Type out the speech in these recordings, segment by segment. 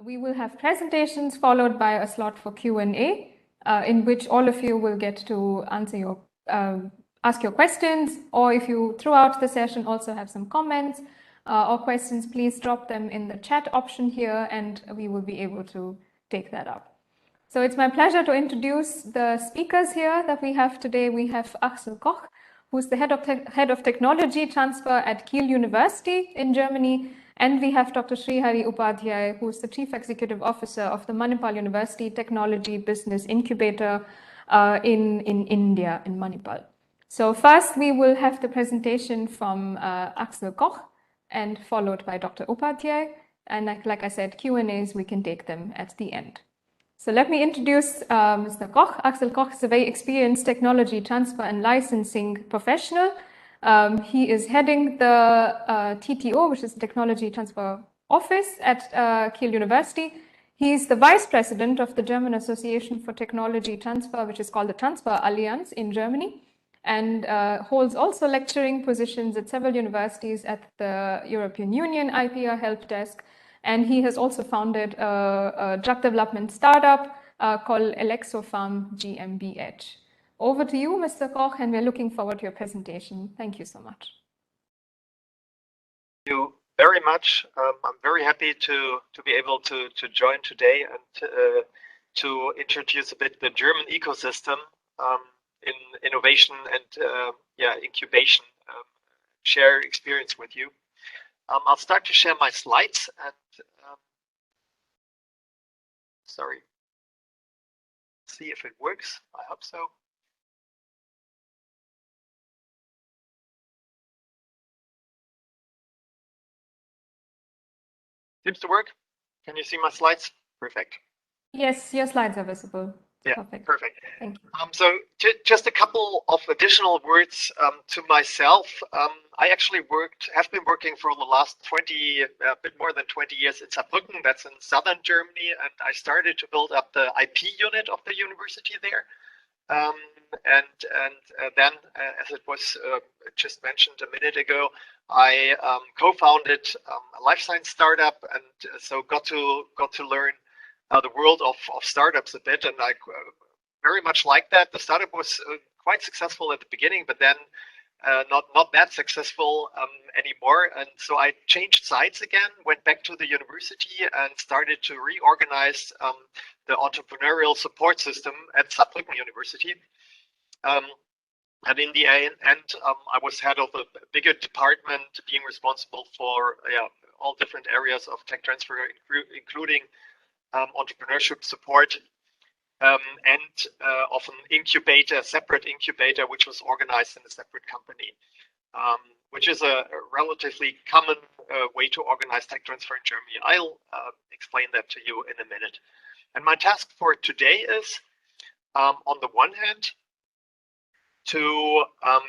We will have presentations followed by a slot for Q&A, in which all of you will get to ask your questions, or if you throughout the session also have some comments or questions, please drop them in the chat option here and we will be able to take that up. So it's my pleasure to introduce the speakers here that we have today. We have Axel Cox, who's the head of technology transfer at Kiel University in Germany. And we have Dr. Srihari Upadhyay, who's the Chief Executive Officer of the Manipal University Technology Business Incubator in India, in Manipal. So first we will have the presentation from Axel Cox and followed by Dr. Upadhyay. And like I said, Q&As, we can take them at the end. So let me introduce Mr. Cox. Axel Cox is a very experienced technology transfer and licensing professional. He is heading the TTO, which is the Technology Transfer Office at Kiel University. He's the vice president of the German Association for Technology Transfer, which is called the Transfer Alliance in Germany, and holds also lecturing positions at several universities at the European Union IPR Help Desk. And he has also founded a drug development startup called Elexopharm GmbH. Over to you, Mr. Koch, and we're looking forward to your presentation. Thank you so much. Thank you very much. I'm very happy to be able to join today and to introduce a bit the German ecosystem in innovation and incubation, share experience with you. I'll start to share my slides and see if it works. I hope so. Seems to work. Can you see my slides? Perfect. Yes, your slides are visible. Yeah, perfect. Thank you. So just a couple of additional words to myself. I actually have been working for the last a bit more than 20 years in Saarbrücken, that's in southern Germany, and I started to build up the IP unit of the university there. Then, as it was just mentioned a minute ago, I co-founded a life science startup, and so got to learn the world of startups a bit, and I very much like that. The startup was quite successful at the beginning, but then not that successful anymore. And so I changed sides again, went back to the university and started to reorganize the entrepreneurial support system at Saarbrücken University. And in the end, I was head of a bigger department, being responsible for all different areas of tech transfer, including entrepreneurship support, and of an incubator, separate incubator, which was organized in a separate company, which is a relatively common way to organize tech transfer in Germany. I'll explain that to you in a minute. And my task for today is, on the one hand, to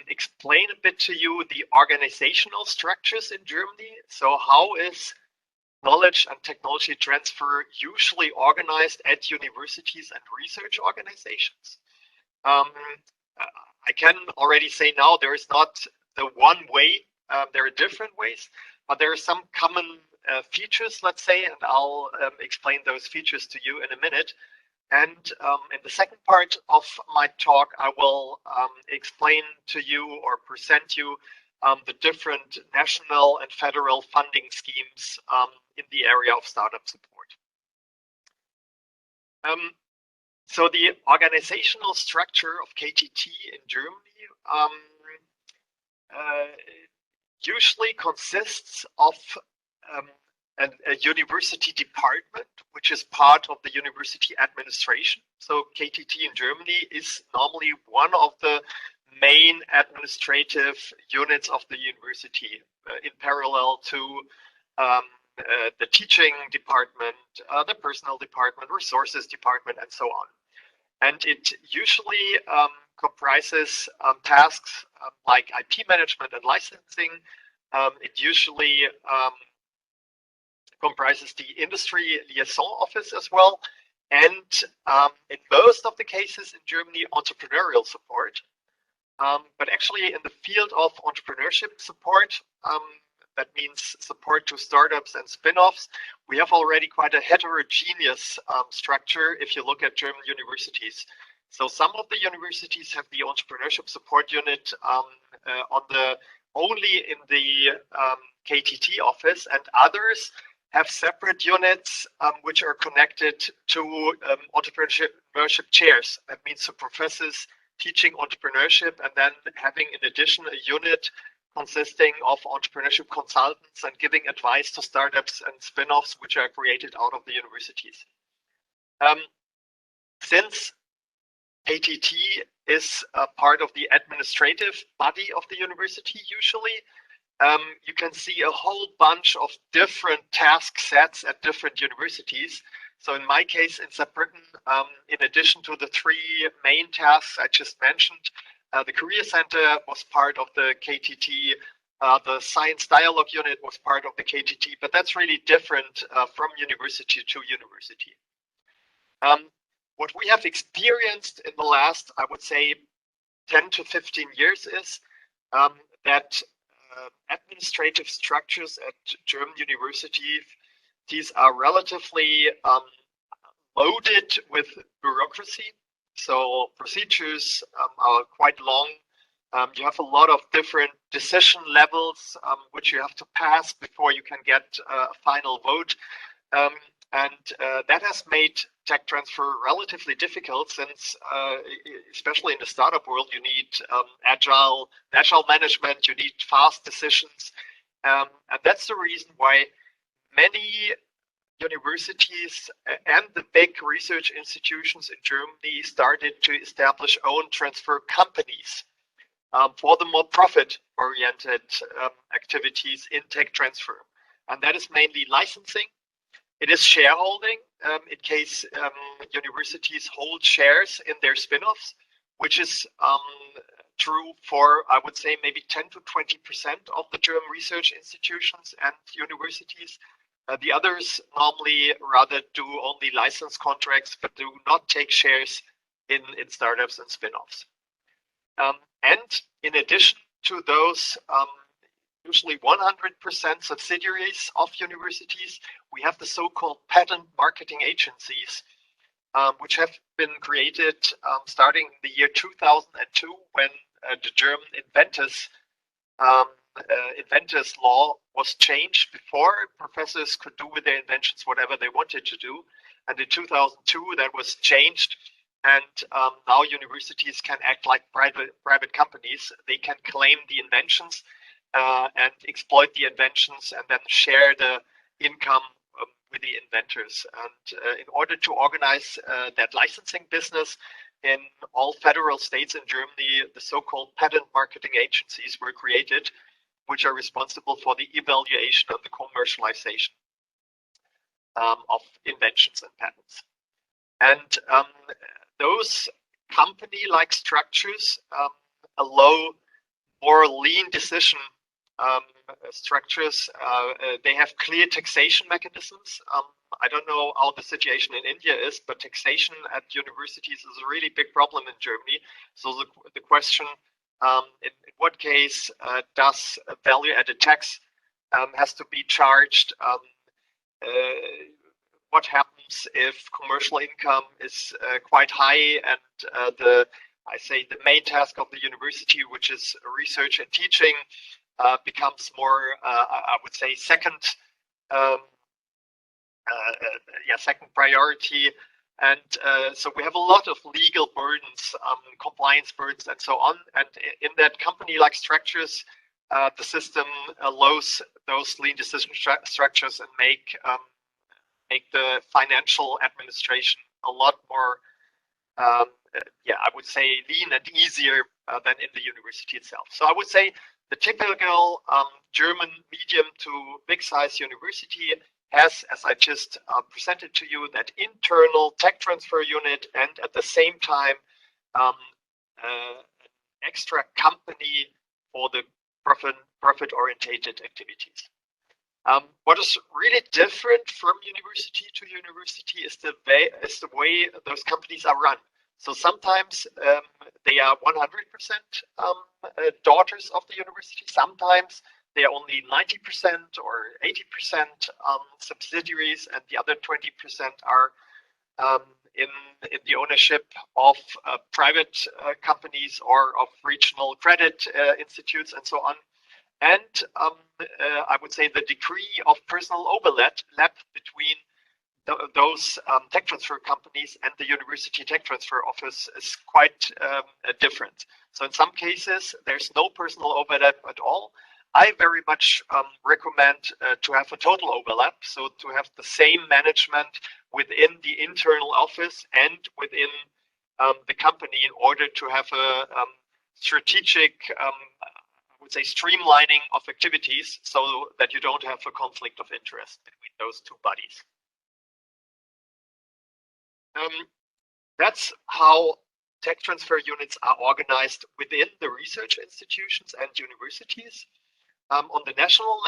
explain a bit to you the organizational structures in Germany. So how is knowledge and technology transfer usually organized at universities and research organizations? I can already say now there is not the one way, there are different ways, but there are some common features, let's say, and I'll explain those features to you in a minute. And in the second part of my talk, I will explain to you or present you the different national and federal funding schemes in the area of startup support. So the organizational structure of KTT in Germany usually consists of a university department, which is part of the university administration. So KTT in Germany is normally one of the main administrative units of the university, in parallel to the teaching department, the personnel department, resources department, and so on. And it usually comprises tasks like IP management and licensing. It usually comprises the industry liaison office as well, and in most of the cases in Germany, entrepreneurial support. But actually in the field of entrepreneurship support, that means support to startups and spin-offs, we have already quite a heterogeneous structure if you look at German universities. So some of the universities have the entrepreneurship support unit only in the KTT office, and others have separate units which are connected to entrepreneurship chairs. That means the professors teaching entrepreneurship and then having in addition a unit consisting of entrepreneurship consultants and giving advice to startups and spin-offs which are created out of the universities. Since KTT is a part of the administrative body of the university usually, you can see a whole bunch of different task sets at different universities. So in my case, in Saarbrücken, in addition to the three main tasks I just mentioned, the Career Center was part of the KTT, the Science Dialogue Unit was part of the KTT, but that's really different from university to university. What we have experienced in the last, I would say, 10 to 15 years is that administrative structures at German universities, these are relatively loaded with bureaucracy. So procedures are quite long. You have a lot of different decision levels which you have to pass before you can get a final vote. And that has made tech transfer relatively difficult since, especially in the startup world, you need agile management, you need fast decisions. And that's the reason why many universities and the big research institutions in Germany started to establish own transfer companies for the more profit-oriented activities in tech transfer. And that is mainly licensing. It is shareholding, in case universities hold shares in their spin-offs, which is true for, I would say, maybe 10 to 20% of the German research institutions and universities. The others normally rather do only license contracts, but do not take shares in startups and spin-offs. And in addition to those usually 100% subsidiaries of universities, we have the so-called patent marketing agencies, which have been created starting in the year 2002 when the German inventors law was changed. Before, professors could do with their inventions whatever they wanted to do, and in 2002 that was changed, and now universities can act like private companies. They can claim the inventions and exploit the inventions and then share the income with the inventors. And in order to organize that licensing business in all federal states in Germany, the so-called patent marketing agencies were created, which are responsible for the evaluation and the commercialization of inventions and patents. And those company-like structures allow more lean decision structures. They have clear taxation mechanisms. I don't know how the situation in India is, but taxation at universities is a really big problem in Germany. So the question, in what case does value-added tax has to be charged? What happens if commercial income is quite high and the main task of the university, which is research and teaching, becomes more, I would say, second priority. And so we have a lot of legal burdens, compliance burdens, and so on. And in that company-like structures, the system allows those lean decision structures and make the financial administration a lot more, I would say, lean and easier than in the university itself. So I would say the typical German medium to big size university has, as I just presented to you, that internal tech transfer unit and at the same time an extra company for the profit-orientated activities. What is really different from university to university is the way those companies are run. So sometimes they are 100% daughters of the university. Sometimes they are only 90% or 80% subsidiaries, and the other 20% are in the ownership of private companies or of regional credit institutes and so on. And I would say the degree of personal overlap between those tech transfer companies and the university tech transfer office is quite different. So in some cases, there's no personal overlap at all. I very much recommend to have a total overlap, so to have the same management within the internal office and within the company in order to have a strategic, I would say, streamlining of activities so that you don't have a conflict of interest between those two bodies. That's how tech transfer units are organized within the research institutions and universities. On the national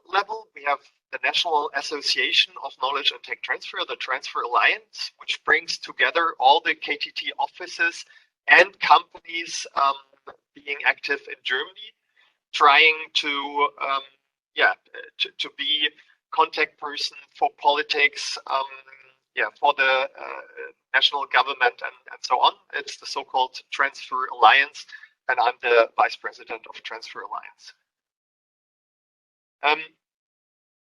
level, we have the National Association of Knowledge and Tech Transfer, the Transfer Alliance, which brings together all the KTT offices and companies being active in Germany, trying to be contact person for politics, for the national government and so on. It's the so-called Transfer Alliance, and I'm the vice president of Transfer Alliance.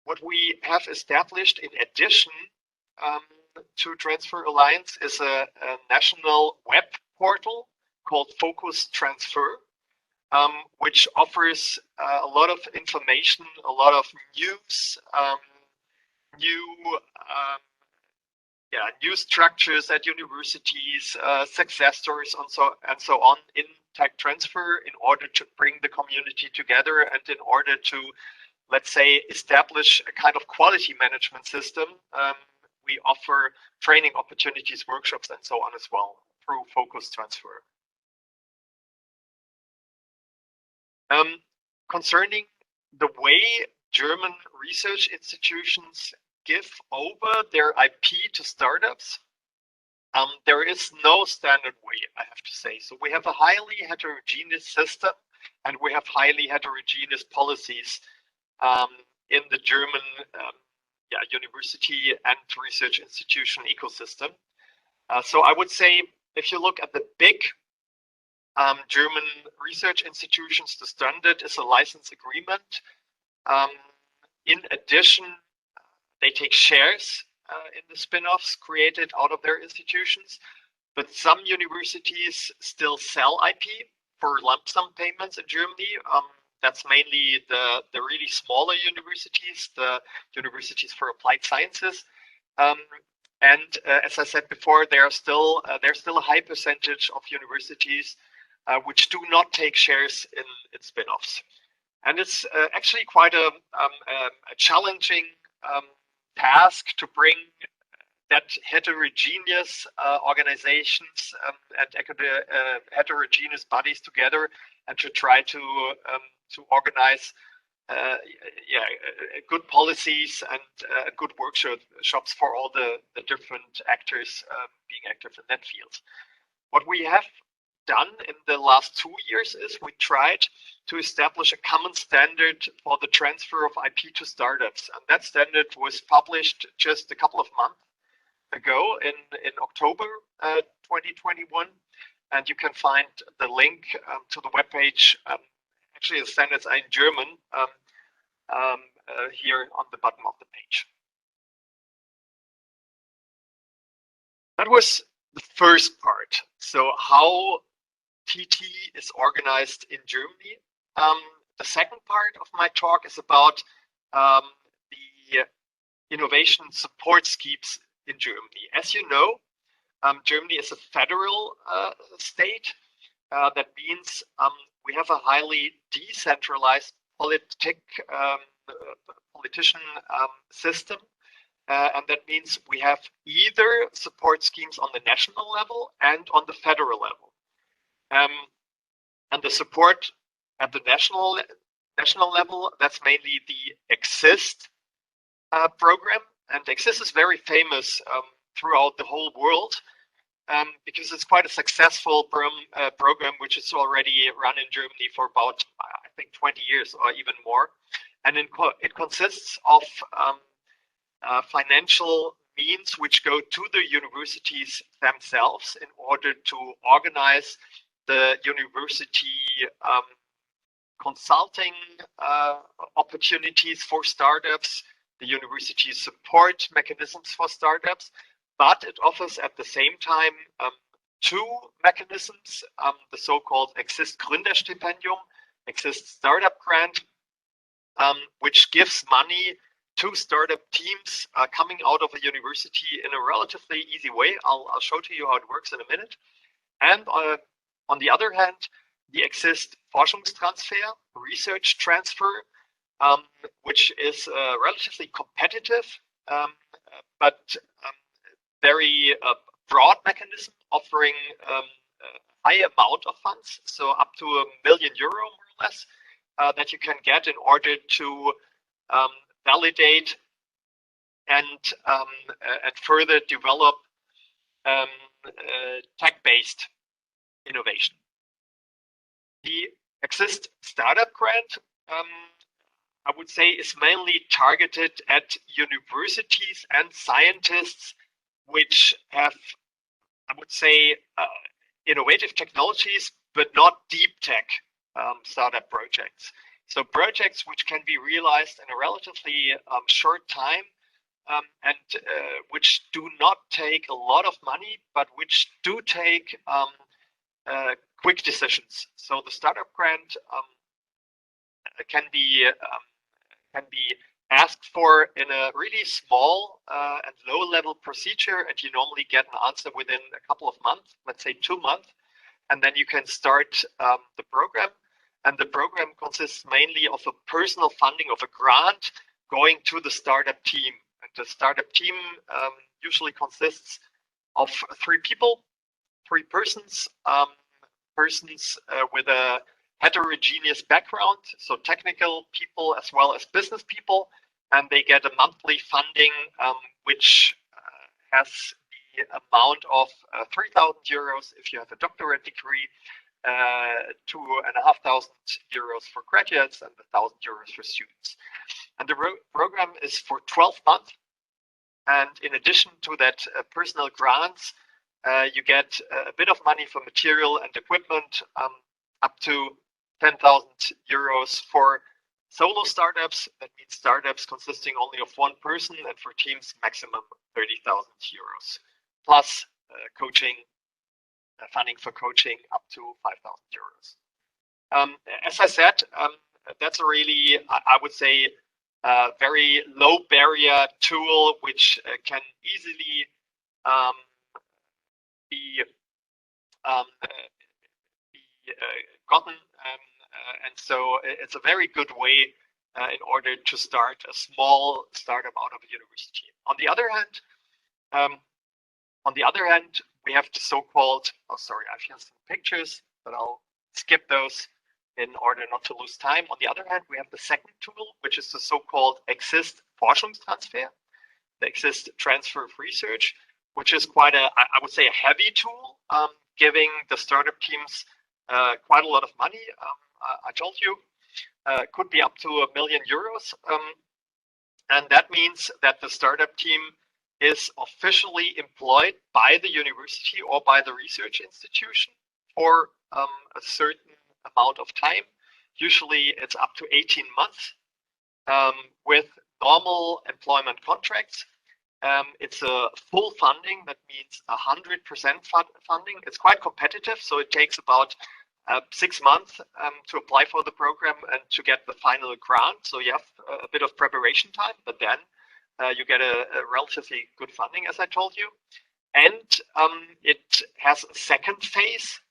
What we have established in addition to Transfer Alliance is a national web portal called Focus Transfer, which offers a lot of information, a lot of news, new structures at universities, success stories, and so on in tech transfer, in order to bring the community together and in order to, let's say, establish a kind of quality management system. We offer training opportunities, workshops, and so on as well through Focus Transfer. Concerning the way German research institutions give over their IP to startups, there is no standard way, I have to say. So we have a highly heterogeneous system, and we have highly heterogeneous policies in the German university and research institution ecosystem. So I would say, if you look at the big German research institutions, the standard is a license agreement. In addition, they take shares in the spin-offs created out of their institutions, but some universities still sell IP for lump sum payments in Germany. That's mainly the really smaller universities, the universities for applied sciences. And as I said before, there's still a high percentage of universities which do not take shares in spin-offs. And it's actually quite a challenging task to bring that heterogeneous organizations and heterogeneous bodies together, and to try to organize good policies and good workshops for all the different actors being active in that field. What we have done in the last 2 years is we tried to establish a common standard for the transfer of IP to startups, and that standard was published just a couple of months ago in October 2021, and you can find the link to the webpage. Actually, the standards are in German here on the bottom of the page. That was the first part. So how TT is organized in Germany. The second part of my talk is about the innovation support schemes in Germany. As you know, Germany is a federal state. That means we have a highly decentralized politician system. And that means we have either support schemes on the national level and on the federal level. And the support at the national level, that's mainly the EXIST program. And EXIST is very famous throughout the whole world because it's quite a successful program which is already run in Germany for about, I think, 20 years or even more. and it consists of financial means which go to the universities themselves in order to organize the university consulting opportunities for startups, the university support mechanisms for startups, but it offers at the same time two mechanisms, the so-called Exist Gründerstipendium, Exist Startup Grant, which gives money to startup teams coming out of a university in a relatively easy way. I'll show to you how it works in a minute. And on the other hand, the Exist Forschungstransfer, research transfer, which is relatively competitive, but very broad mechanism, offering a high amount of funds, so up to €1 million more or less, that you can get in order to validate and further develop tech-based innovation. The Exist Startup Grant, I would say, is mainly targeted at universities and scientists which have, I would say, innovative technologies, but not deep tech startup projects. So projects which can be realized in a relatively short time and which do not take a lot of money, but which do take quick decisions. So the startup grant can be asked for in a really small and low-level procedure, and you normally get an answer within a couple of months, let's say 2 months, and then you can start the program. And the program consists mainly of a personal funding of a grant going to the startup team. And the startup team usually consists of 3 people, 3 persons, with a heterogeneous background, so technical people as well as business people, and they get a monthly funding which has the amount of €3,000 if you have a doctorate degree, €2,500 for graduates, and €1,000 for students. And the program is for 12 months. And in addition to that personal grants, you get a bit of money for material and equipment, up to €10,000 for solo startups. That means startups consisting only of 1 person, and for teams, maximum €30,000, plus coaching, funding for coaching up to €5,000. As I said, that's a really, I would say, very low barrier tool which can easily be gotten, and so it's a very good way in order to start a small startup out of a university. On the other hand, we have the so-called, oh sorry, I've here some pictures, but I'll skip those in order not to lose time. On the other hand, we have the second tool, which is the so-called Exist Forschungstransfer, the Exist Transfer of Research, which is quite a, I would say, a heavy tool, giving the startup teams quite a lot of money. I told you, could be up to €1 million. And that means that the startup team is officially employed by the university or by the research institution for a certain amount of time. Usually it's up to 18 months with normal employment contracts. It's a full funding, that means 100% funding. It's quite competitive, so it takes about 6 months to apply for the program and to get the final grant. So you have a bit of preparation time, but then you get a relatively good funding, as I told you. And it has a second phase,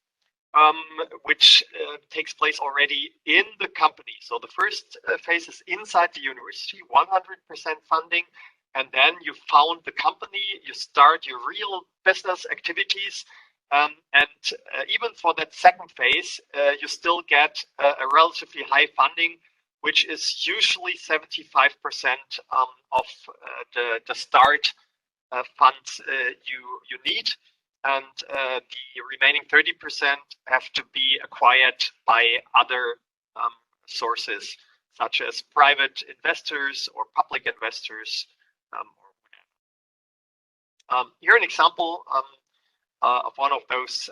which takes place already in the company. So the first phase is inside the university, 100% funding. And then you found the company, you start your real business activities. And even for that second phase, you still get a relatively high funding, which is usually 75% of the start funds you need. And the remaining 30% have to be acquired by other sources such as private investors or public investors, or whatever. Here an example of one of those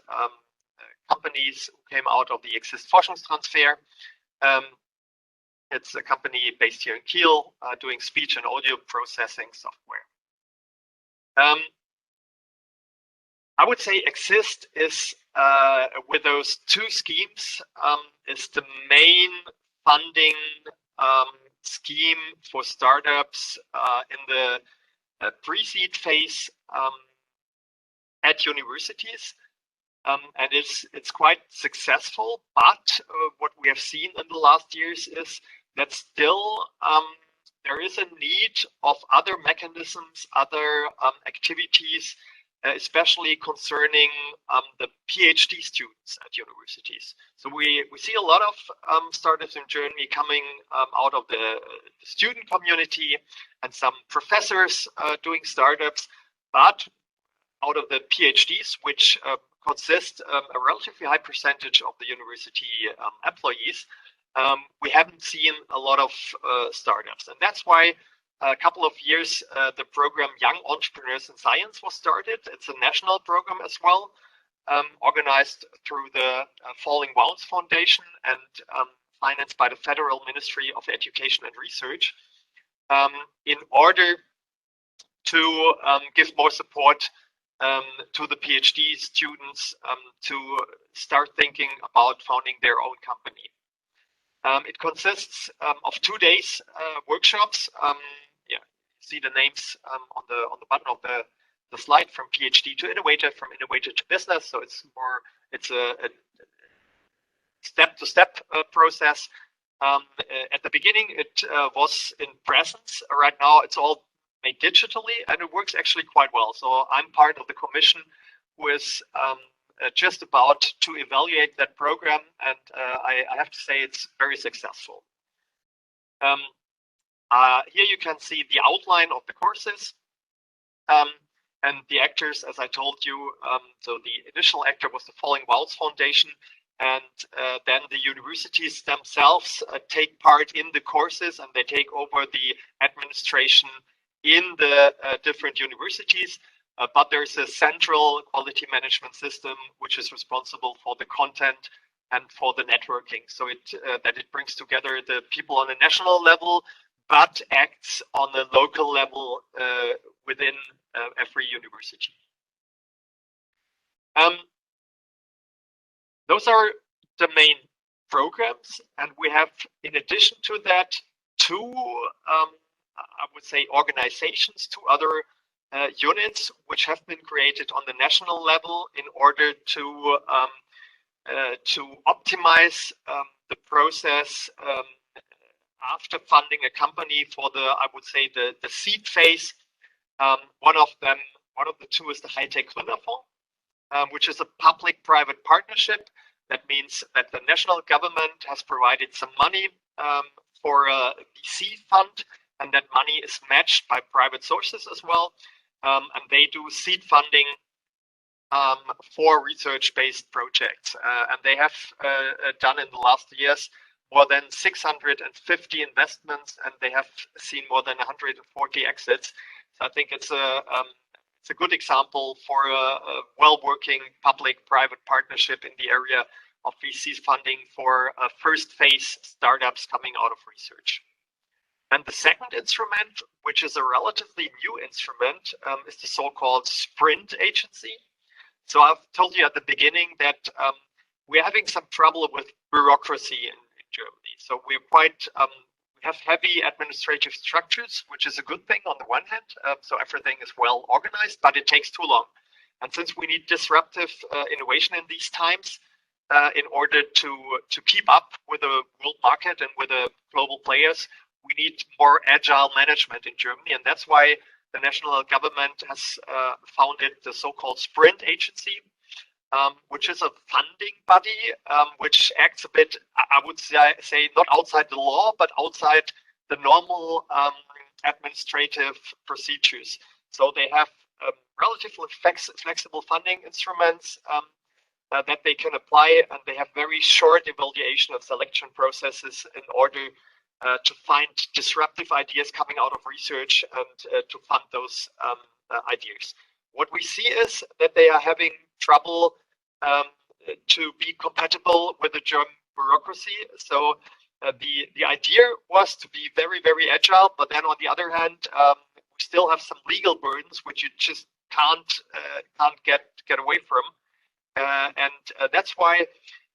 companies who came out of the Exist Forschungstransfer. It's a company based here in Kiel, doing speech and audio processing software. I would say Exist is, with those two schemes, is the main funding scheme for startups in the pre-seed phase at universities. And it's quite successful, but what we have seen in the last years is that still there is a need of other mechanisms, other activities, especially concerning the PhD students at universities. So we see a lot of startups in Germany coming out of the student community and some professors doing startups, but out of the PhDs, which consist a relatively high percentage of the university employees, we haven't seen a lot of startups. And that's why a couple of years the program Young Entrepreneurs in Science was started. It's a national program as well, organized through the Falling Wounds Foundation and financed by the Federal Ministry of Education and Research, in order to give more support to the PhD students to start thinking about founding their own company. It consists of 2 days workshops. Yeah, see the names on the bottom of the slide, from PhD to innovator, from innovator to business. So it's a step-to-step process. At the beginning, it was in presence. Right now, it's all made digitally, and it works actually quite well. So I'm part of the commission who is just about to evaluate that program, and I have to say it's very successful. Here you can see the outline of the courses, and the actors, as I told you. So the initial actor was the Falling Wounds Foundation, and then the universities themselves take part in the courses, and they take over the administration in the different universities. But there's a central quality management system which is responsible for the content and for the networking. So that it brings together the people on a national level, but acts on a local level within every university. Those are the main programs, and we have, in addition to that, two, I would say, organizations, two other units which have been created on the national level in order to optimize the process after funding a company for the, I would say, the seed phase. One of the two is the High-Tech Gründerfonds, which is a public-private partnership. That means that the national government has provided some money for a VC fund, and that money is matched by private sources as well. And they do seed funding for research-based projects. And they have done in the last years more than 650 investments, and they have seen more than 140 exits. So I think it's a good example for a well-working public-private partnership in the area of VC funding for first phase startups coming out of research. And the second instrument, which is a relatively new instrument, is the so-called Sprint Agency. So I've told you at the beginning that we're having some trouble with bureaucracy in Germany. So we're quite, we have heavy administrative structures, which is a good thing on the one hand. So everything is well organized, but it takes too long. And since we need disruptive innovation in these times, in order to keep up with the world market and with the global players, we need more agile management in Germany. And that's why the national government has founded the so-called Sprint Agency, which is a funding body, which acts a bit, I would say, not outside the law, but outside the normal administrative procedures. So they have relatively flexible funding instruments that they can apply, and they have very short evaluation of selection processes in order to find disruptive ideas coming out of research and to fund those ideas. What we see is that they are having trouble to be compatible with the German bureaucracy. So the idea was to be very, very agile, but then on the other hand, we still have some legal burdens which you just can't get away from, and that's why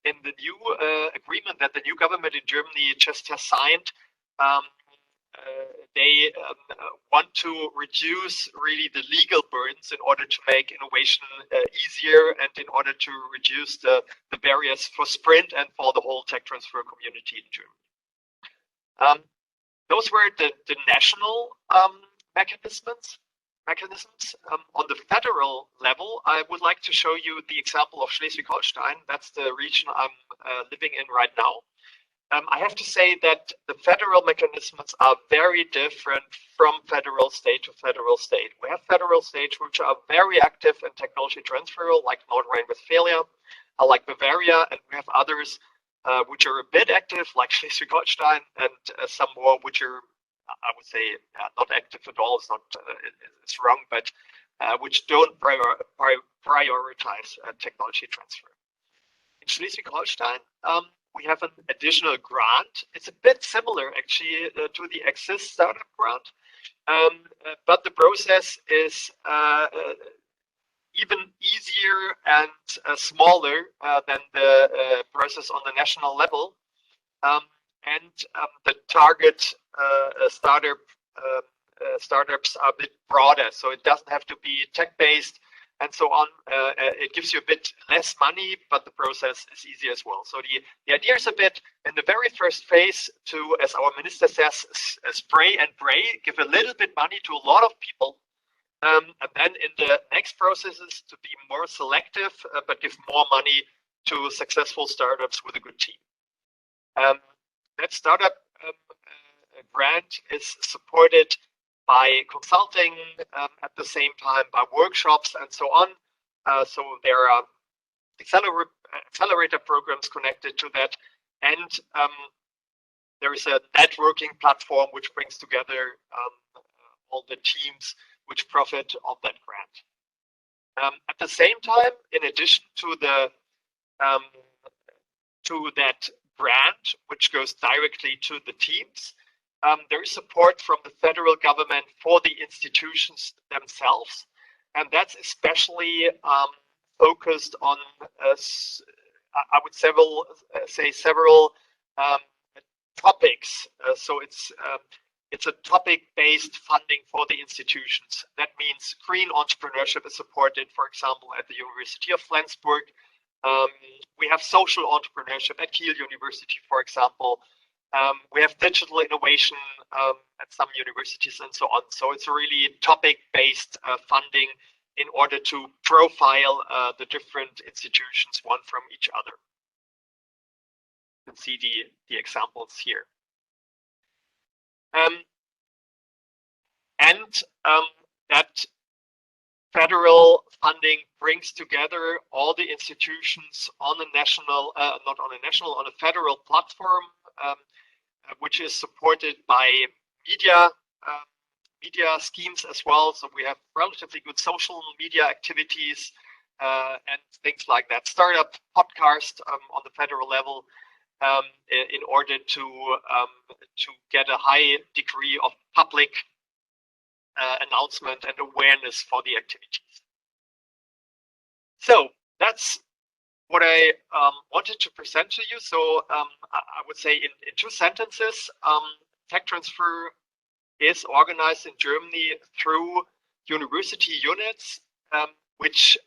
in the new agreement that the new government in Germany just has signed, they want to reduce really the legal burdens in order to make innovation easier and in order to reduce the barriers for Sprint and for the whole tech transfer community in Germany. Those were the national mechanisms. On the federal level, I would like to show you the example of Schleswig-Holstein. That's the region I'm living in right now. I have to say that the federal mechanisms are very different from federal state to federal state. We have federal states which are very active in technology transfer, like North Rhine-Westphalia, like Bavaria, and we have others which are a bit active, like Schleswig-Holstein, and some more which are, I would say, not active at all. It's not, it's wrong, but which don't prioritize technology transfer. In Schleswig-Holstein, we have an additional grant. It's a bit similar, actually, to the Exist startup grant, but the process is even easier and smaller than the process on the national level. And the target startups are a bit broader, so it doesn't have to be tech-based and so on. It gives you a bit less money, but the process is easy as well. So the idea is a bit in the very first phase to, as our minister says, spray and pray, give a little bit money to a lot of people, and then in the next processes to be more selective, but give more money to successful startups with a good team. That startup grant is supported by consulting, at the same time by workshops and so on. So there are accelerator programs connected to that, and there is a networking platform which brings together all the teams which profit of that grant. At the same time, in addition to that grant, which goes directly to the teams, there is support from the federal government for the institutions themselves, and that's especially focused on, I would say several topics. So it's a topic-based funding for the institutions. That means green entrepreneurship is supported, for example, at the University of Flensburg. We have social entrepreneurship at Kiel University, for example. We have digital innovation at some universities and so on. So it's a really topic-based funding in order to profile the different institutions, one from each other. You can see the examples here. That federal funding brings together all the institutions on a national, not on a national, on a federal platform, which is supported by media schemes as well. So we have relatively good social media activities and things like that. Startup podcast on the federal level in order to get a high degree of public announcement and awareness for the activities. So that's what I wanted to present to you. So I would say in 2 sentences, tech transfer is organized in Germany through university units, which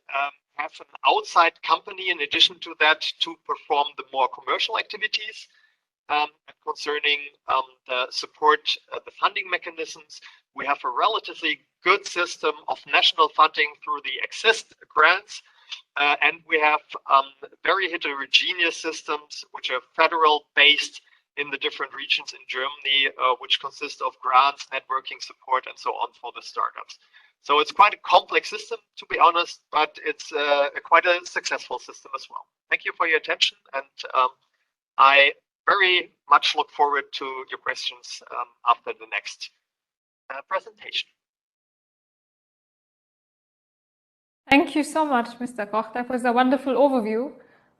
have an outside company in addition to that to perform the more commercial activities. Concerning the support, the funding mechanisms, we have a relatively good system of national funding through the Exist grants, and we have very heterogeneous systems which are federal based in the different regions in Germany, which consist of grants, networking support, and so on for the startups. So it's quite a complex system, to be honest, but it's quite a successful system as well. Thank you for your attention, and I very much look forward to your questions after the next presentation. Thank you so much, Mr. Koch. That was a wonderful overview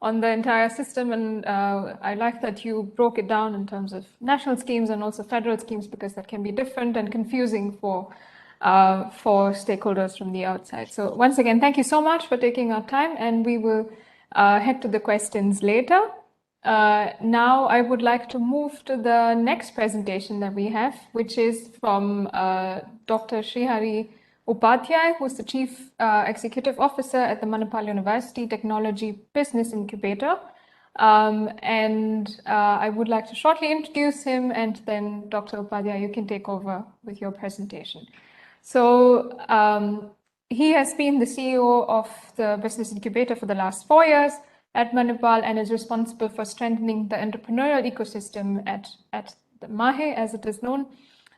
on the entire system, and I like that you broke it down in terms of national schemes and also federal schemes, because that can be different and confusing for stakeholders from the outside. So once again, thank you so much for taking our time, and we will head to the questions later. Now I would like to move to the next presentation that we have, which is from Dr. Srihari Upadhyay, who's the Chief Executive Officer at the Manipal University Technology Business Incubator. I would like to shortly introduce him, and then Dr. Upadhyay, you can take over with your presentation. So he has been the CEO of the Business Incubator for the last 4 years at Manipal, and is responsible for strengthening the entrepreneurial ecosystem at the MAHE, as it is known.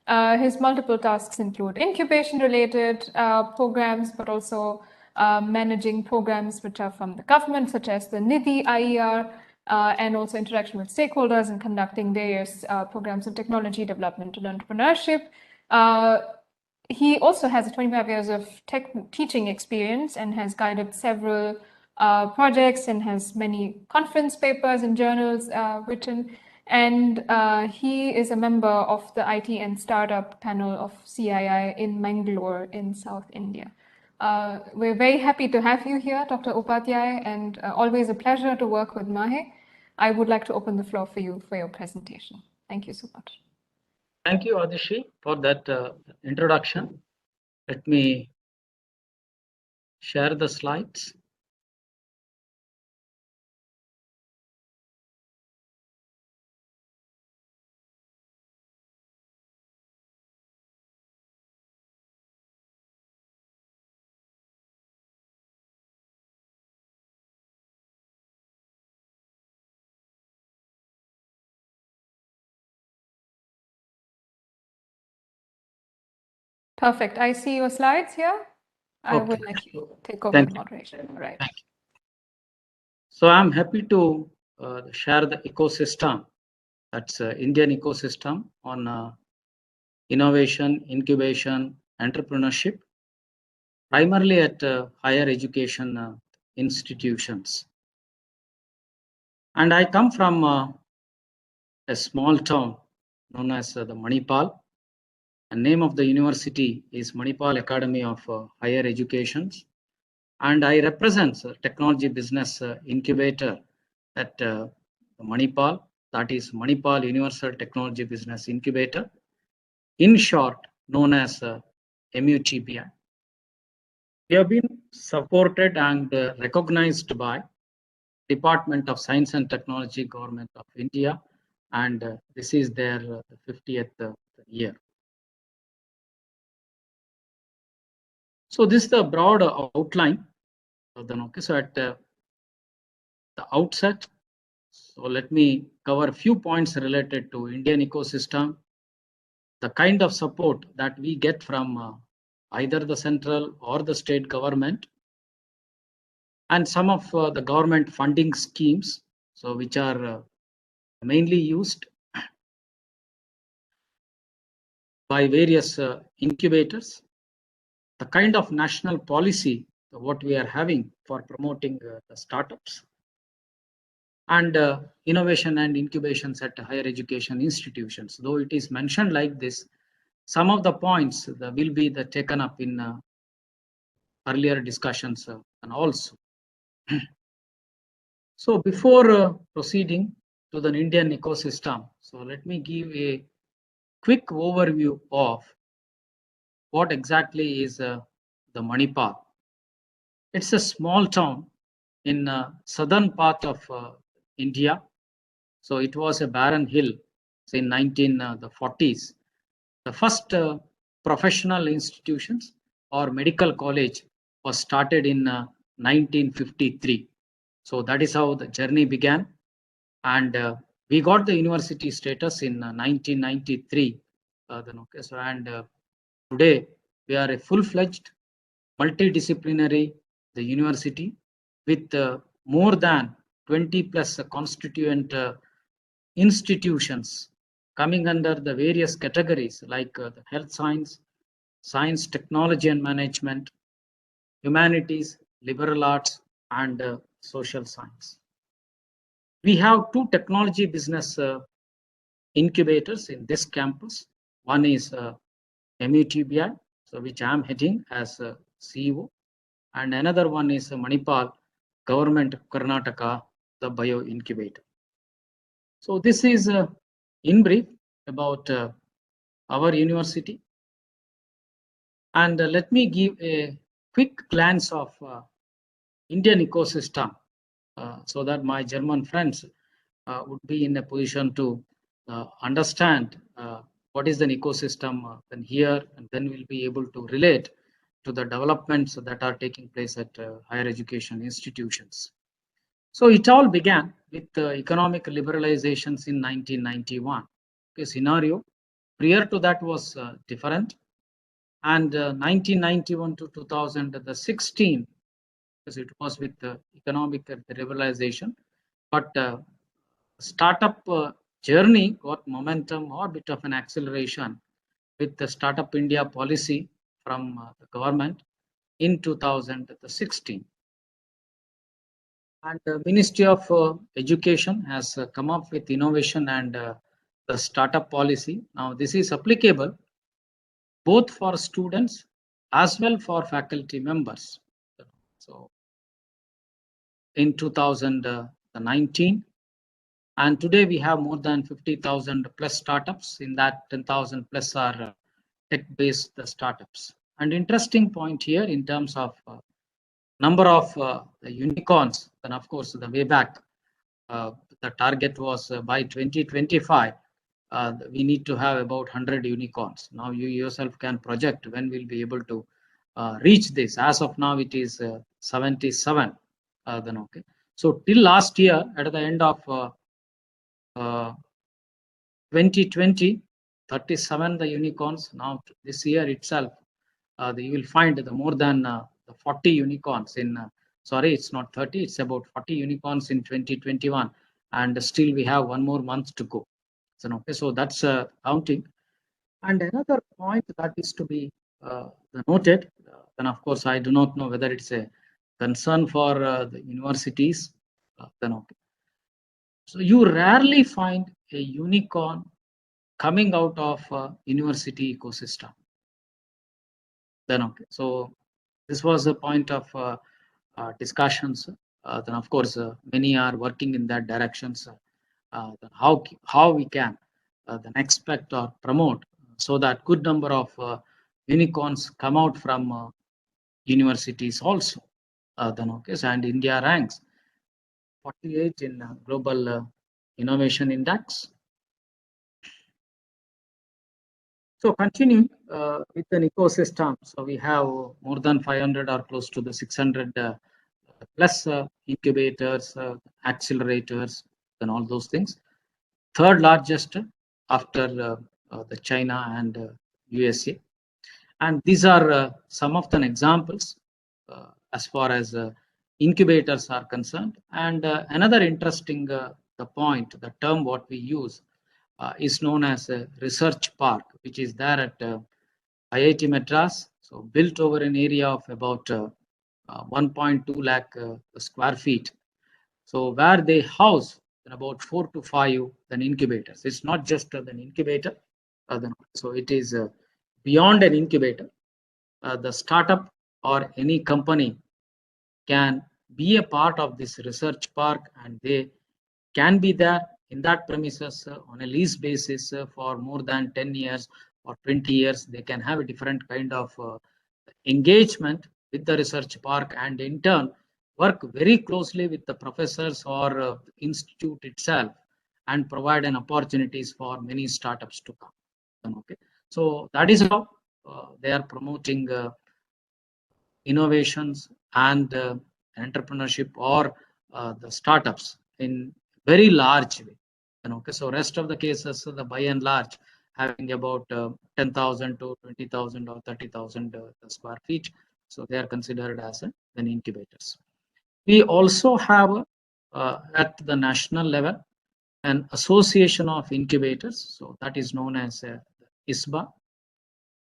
His multiple tasks include incubation-related programs, but also managing programs which are from the government, such as the NIDI IER, and also interaction with stakeholders and conducting various programs of technology development and entrepreneurship. He also has 25 years of teaching experience and has guided several projects and has many conference papers and journals written. And he is a member of the IT and Startup panel of CII in Mangalore in South India. We're very happy to have you here, Dr. Upadhyay, and always a pleasure to work with MAHE. I would like to open the floor for you for your presentation. Thank you so much. Thank you, Adishi, for that introduction. Let me share the slides. Perfect. I see your slides here. I would like you to take over the moderation. All right. So I'm happy to share the ecosystem. That's Indian ecosystem on innovation, incubation, entrepreneurship, primarily at higher education institutions. And I come from a small town known as the Manipal. The name of the university is Manipal Academy of Higher Education, and I represent technology business incubator at Manipal, that is Manipal Universal Technology Business Incubator, in short known as MUTBI. We have been supported and recognized by Department of Science and Technology, Government of India, and this is their 50th year. So this is the broad outline. So at the outset, so let me cover a few points related to Indian ecosystem, the kind of support that we get from either the central or the state government, and some of the government funding schemes, so which are mainly used by various incubators, the kind of national policy what we are having for promoting the startups, and innovation and incubations at higher education institutions. Though it is mentioned like this, some of the points will be taken up in earlier discussions and also. So before proceeding to the Indian ecosystem, so let me give a quick overview of what exactly is the Manipal. It's a small town in southern part of India. So it was a barren hill in 1940s. The first professional institutions or medical college was started in 1953. So that is how the journey began. And we got the university status in 1993. Today we are a full-fledged multidisciplinary university with more than 20 plus constituent institutions coming under the various categories like the health science, science, technology and management, humanities, liberal arts, and social science. We have two technology business incubators in this campus. One is MUTBI, so which I am heading as CEO, and another one is Manipal, Government of Karnataka, the Bio Incubator. So this is in brief about our university. And let me give a quick glance of Indian ecosystem so that my German friends would be in a position to understand what is an ecosystem then here, and then we'll be able to relate to the developments that are taking place at higher education institutions. So it all began with economic liberalizations in 1991. The scenario prior to that was different, and 1991 to 2016, because it was with the economic liberalization, but startup journey got momentum or bit of an acceleration with the Startup India policy from the government in 2016. And the Ministry of Education has come up with innovation and the startup policy. Now this is applicable both for students as well for faculty members. So in 2019, and today we have more than 50,000 plus startups. In that, 10,000 plus are tech-based startups. And interesting point here in terms of number of the unicorns, and of course the way back, the target was by 2025, we need to have about 100 unicorns. Now you yourself can project when we'll be able to reach this. As of now, it is 77. Then okay. So till last year, at the end of 2020, 37 the unicorns. Now this year itself, you will find the more than the 40 unicorns in. Sorry, it's not 30. It's about 40 unicorns in 2021, and still we have one more month to go. So okay, so that's counting. And another point that is to be noted, then of course I do not know whether it's a concern for the universities. Then okay. So you rarely find a unicorn coming out of university ecosystem. Then okay. So this was a point of discussions. Then of course many are working in that directions. How we can then expect or promote so that good number of unicorns come out from universities also. Then okay, and India ranks 48 in global innovation index. So continuing with an ecosystem, so we have more than 500 or close to the 600 plus incubators, accelerators, and all those things. Third largest after the China and USA. And these are some of the examples as far as incubators are concerned. And another interesting the point, the term what we use is known as a research park, which is there at IIT Madras. So built over an area of about 1.2 lakh square feet. So where they house about 4 to 5 then incubators. It's not just an incubator. So it is beyond an incubator. The startup or any company can be a part of this research park, and they can be there in that premises on a lease basis for more than 10 years or 20 years. They can have a different kind of engagement with the research park, and in turn work very closely with the professors or institute itself and provide an opportunities for many startups to come. Okay, so that is how they are promoting innovations and entrepreneurship or the startups in very large way. Okay, so rest of the cases, the by and large having about 10,000 to 20,000 or 30,000 square feet. So they are considered as an incubators. We also have at the national level an association of incubators, so that is known as ISBA,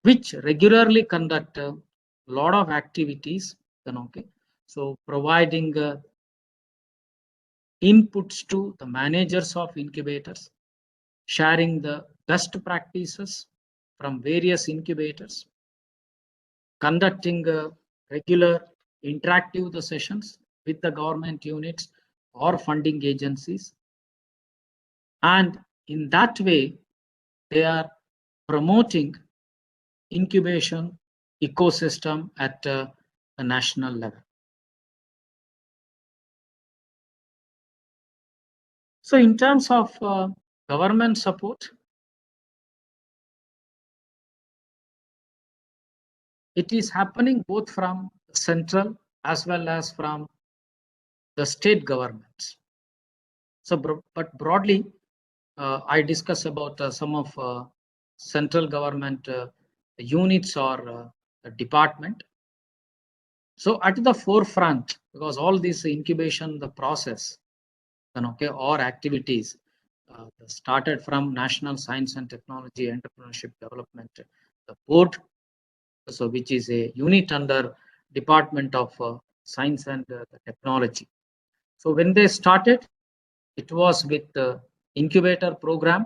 which regularly conduct a lot of activities. Then okay, so providing inputs to the managers of incubators, sharing the best practices from various incubators, conducting regular interactive sessions with the government units or funding agencies, and in that way they are promoting incubation ecosystem at a national level. So in terms of government support, it is happening both from central as well as from the state governments. So, but broadly, I discuss about some of central government units or department. So at the forefront, because all this incubation, the process, okay, or activities started from National Science and Technology Entrepreneurship Development, the board, so which is a unit under Department of Science and Technology. So when they started, it was with the incubator program,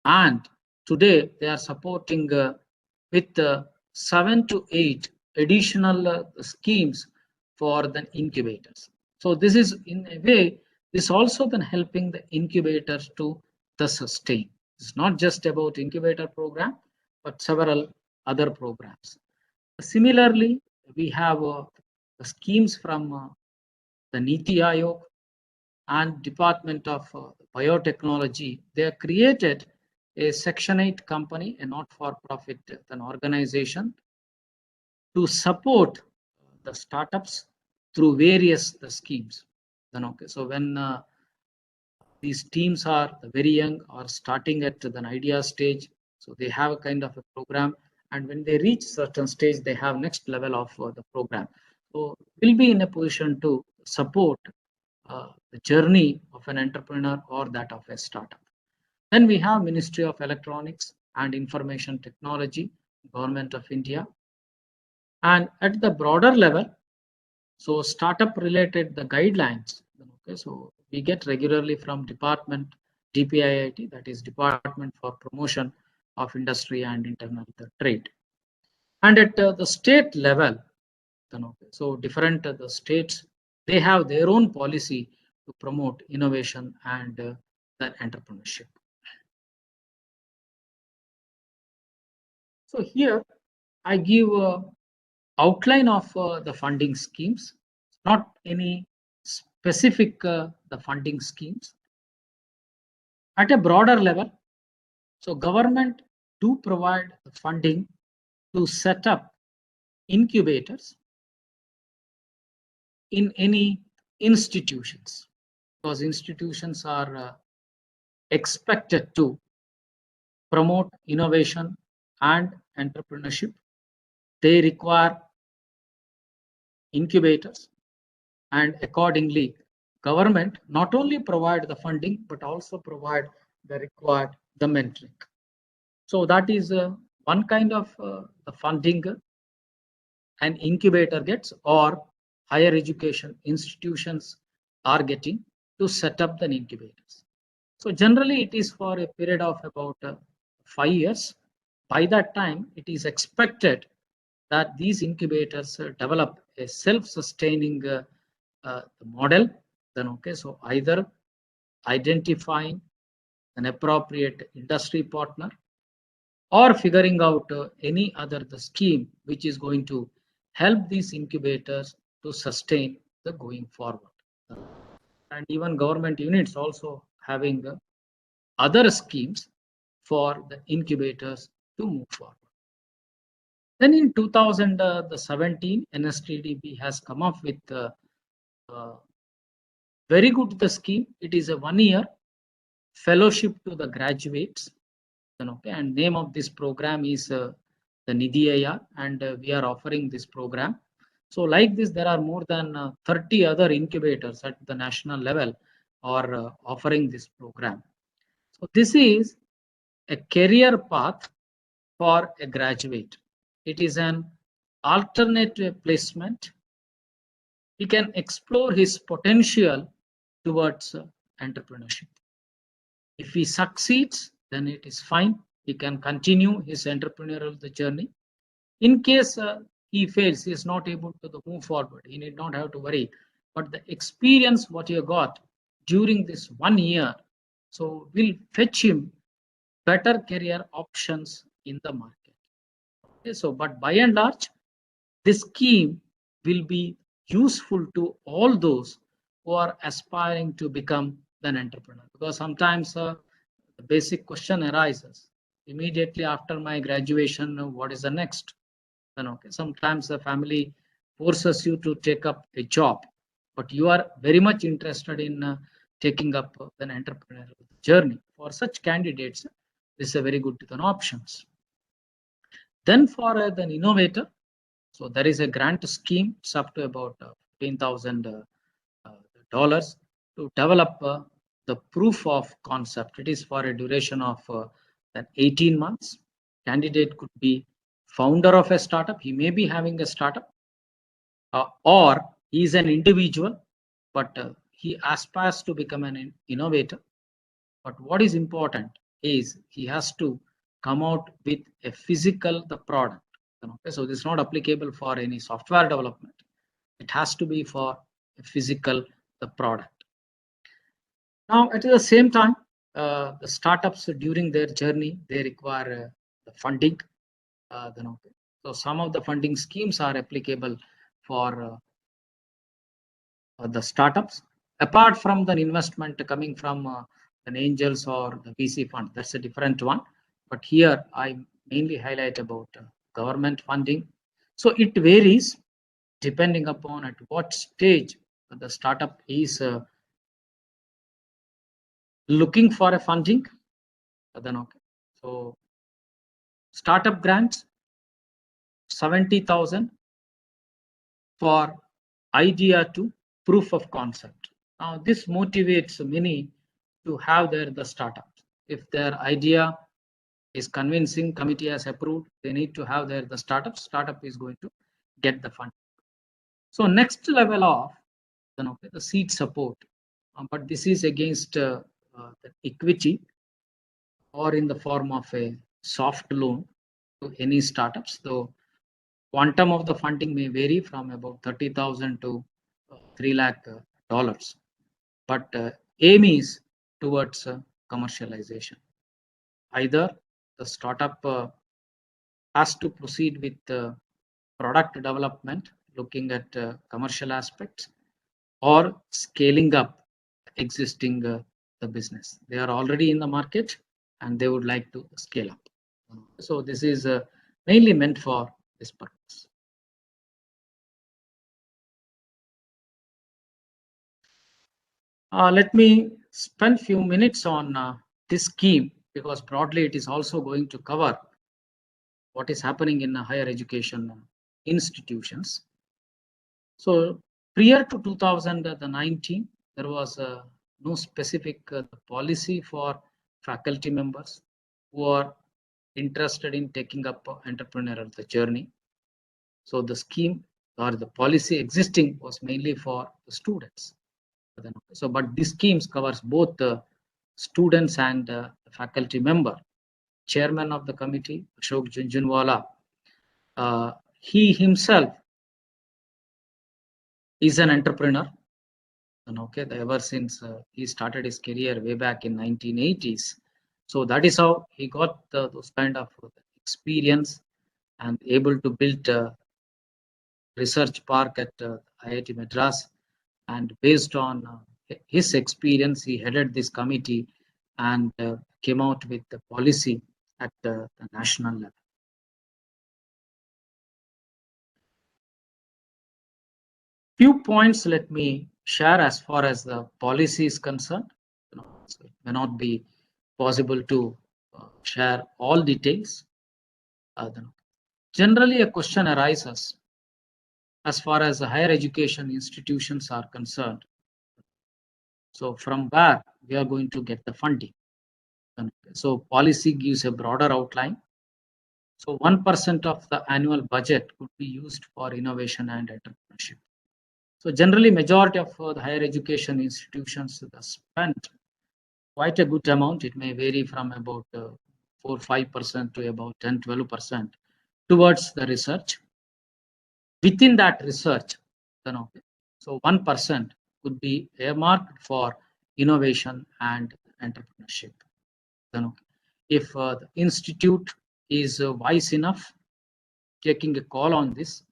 and today they are supporting with 7 to 8 additional schemes for the incubators. So this is in a way, this also then helping the incubators to the sustain. It's not just about incubator program, but several other programs. Similarly, we have schemes from the Niti Aayog and Department of Biotechnology. They have created a Section 8 company, a not-for-profit organization, to support the startups through various schemes. Then okay, so when these teams are very young or starting at the idea stage, so they have a kind of a program, and when they reach certain stage, they have next level of the program. So we'll be in a position to support the journey of an entrepreneur or that of a startup. Then we have Ministry of Electronics and Information Technology, Government of India. And at the broader level, so startup related the guidelines, okay, so we get regularly from department DPIIT, that is Department for Promotion of Industry and Internal Trade. And at the state level, okay, so different the states, they have their own policy to promote innovation and the entrepreneurship. So here I give outline of the funding schemes, not any specific the funding schemes. At a broader level, so government do provide funding to set up incubators in any institutions, because institutions are expected to promote innovation and entrepreneurship. They require incubators, and accordingly government not only provide the funding but also provide the required the mentoring. So that is one kind of the funding an incubator gets or higher education institutions are getting to set up the incubators. So generally it is for a period of about 5 years. By that time it is expected that these incubators develop a self-sustaining model. Then okay, so either identifying an appropriate industry partner or figuring out any other the scheme which is going to help these incubators to sustain the going forward. And even government units also having other schemes for the incubators to move forward. Then in 2017, NSTDB has come up with very good the scheme. It is a 1-year fellowship to the graduates. Okay, and name of this program is the Nidhi Ayar, and we are offering this program. So like this, there are more than 30 other incubators at the national level are offering this program. So this is a career path for a graduate. It is an alternative placement. He can explore his potential towards entrepreneurship. If he succeeds, then it is fine. He can continue his entrepreneurial journey. In case he fails, he is not able to move forward, he need not have to worry. But the experience what he got during this 1 year, so will fetch him better career options in the market. Okay, so, but by and large, this scheme will be useful to all those who are aspiring to become an entrepreneur, because sometimes the basic question arises immediately after my graduation, what is the next? Then okay, sometimes the family forces you to take up a job, but you are very much interested in taking up an entrepreneurial journey. For such candidates, this is a very good options. Then for an innovator, so there is a grant scheme. It's up to about $15,000 to develop the proof of concept. It is for a duration of 18 months. Candidate could be founder of a startup. He may be having a startup, or he is an individual, but he aspires to become an innovator. But what is important is he has to come out with a physical product. Okay, so this is not applicable for any software development. It has to be for a physical product. Now, at the same time, the startups during their journey, they require the funding. Okay. So some of the funding schemes are applicable for the startups, apart from the investment coming from an angels or the VC fund. That's a different one. But here I mainly highlight about government funding. So it varies depending upon at what stage the startup is looking for a funding. Then okay. So startup grants 70,000 for idea to proof of concept. Now this motivates many to have the startups. If their idea is convincing, committee has approved, they need to have the startup. Startup is going to get the fund. So next level of the seed support, but this is against the equity or in the form of a soft loan to any startups. So quantum of the funding may vary from about 30,000 to $3 lakh, but aim is towards commercialization. Either the startup has to proceed with product development, looking at commercial aspects, or scaling up existing the business. They are already in the market and they would like to scale up. So this is mainly meant for this purpose. Let me spend few minutes on this scheme, because broadly it is also going to cover what is happening in higher education institutions. So prior to 2019, there was no specific policy for faculty members who are interested in taking up entrepreneurial journey. So the scheme or the policy existing was mainly for the students. So, but this schemes covers both the students and the faculty member. Chairman of the committee, Ashok Junjunwala, he himself is an entrepreneur. And okay, ever since he started his career way back in 1980s. So that is how he got those kind of experience and able to build a research park at IIT Madras. And based on his experience, he headed this committee and came out with the policy at the national level. Few points let me share as far as the policy is concerned. So it may not be possible to share all details. Generally, a question arises as far as the higher education institutions are concerned. So from where we are going to get the funding. So policy gives a broader outline. So 1% of the annual budget could be used for innovation and entrepreneurship. So generally, majority of the higher education institutions spend quite a good amount. It may vary from about 4-5% to about 10-12% towards the research. Within that research, so 1% could be earmarked for innovation and entrepreneurship. If the institute is wise enough taking a call on this,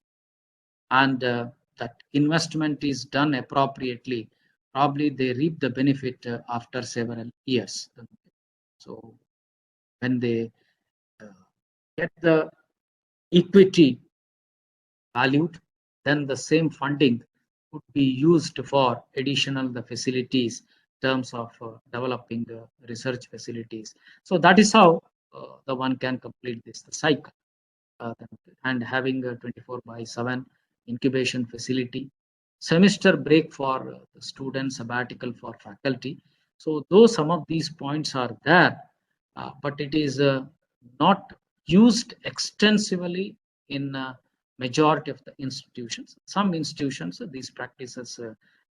and that investment is done appropriately, probably they reap the benefit after several years. So when they get the equity valued, then the same funding could be used for additional the facilities in terms of developing research facilities. So that is how the one can complete this the cycle. And having a 24/7 incubation facility, semester break for the students, sabbatical for faculty. So though some of these points are there, but it is not used extensively in majority of the institutions. Some institutions, these practices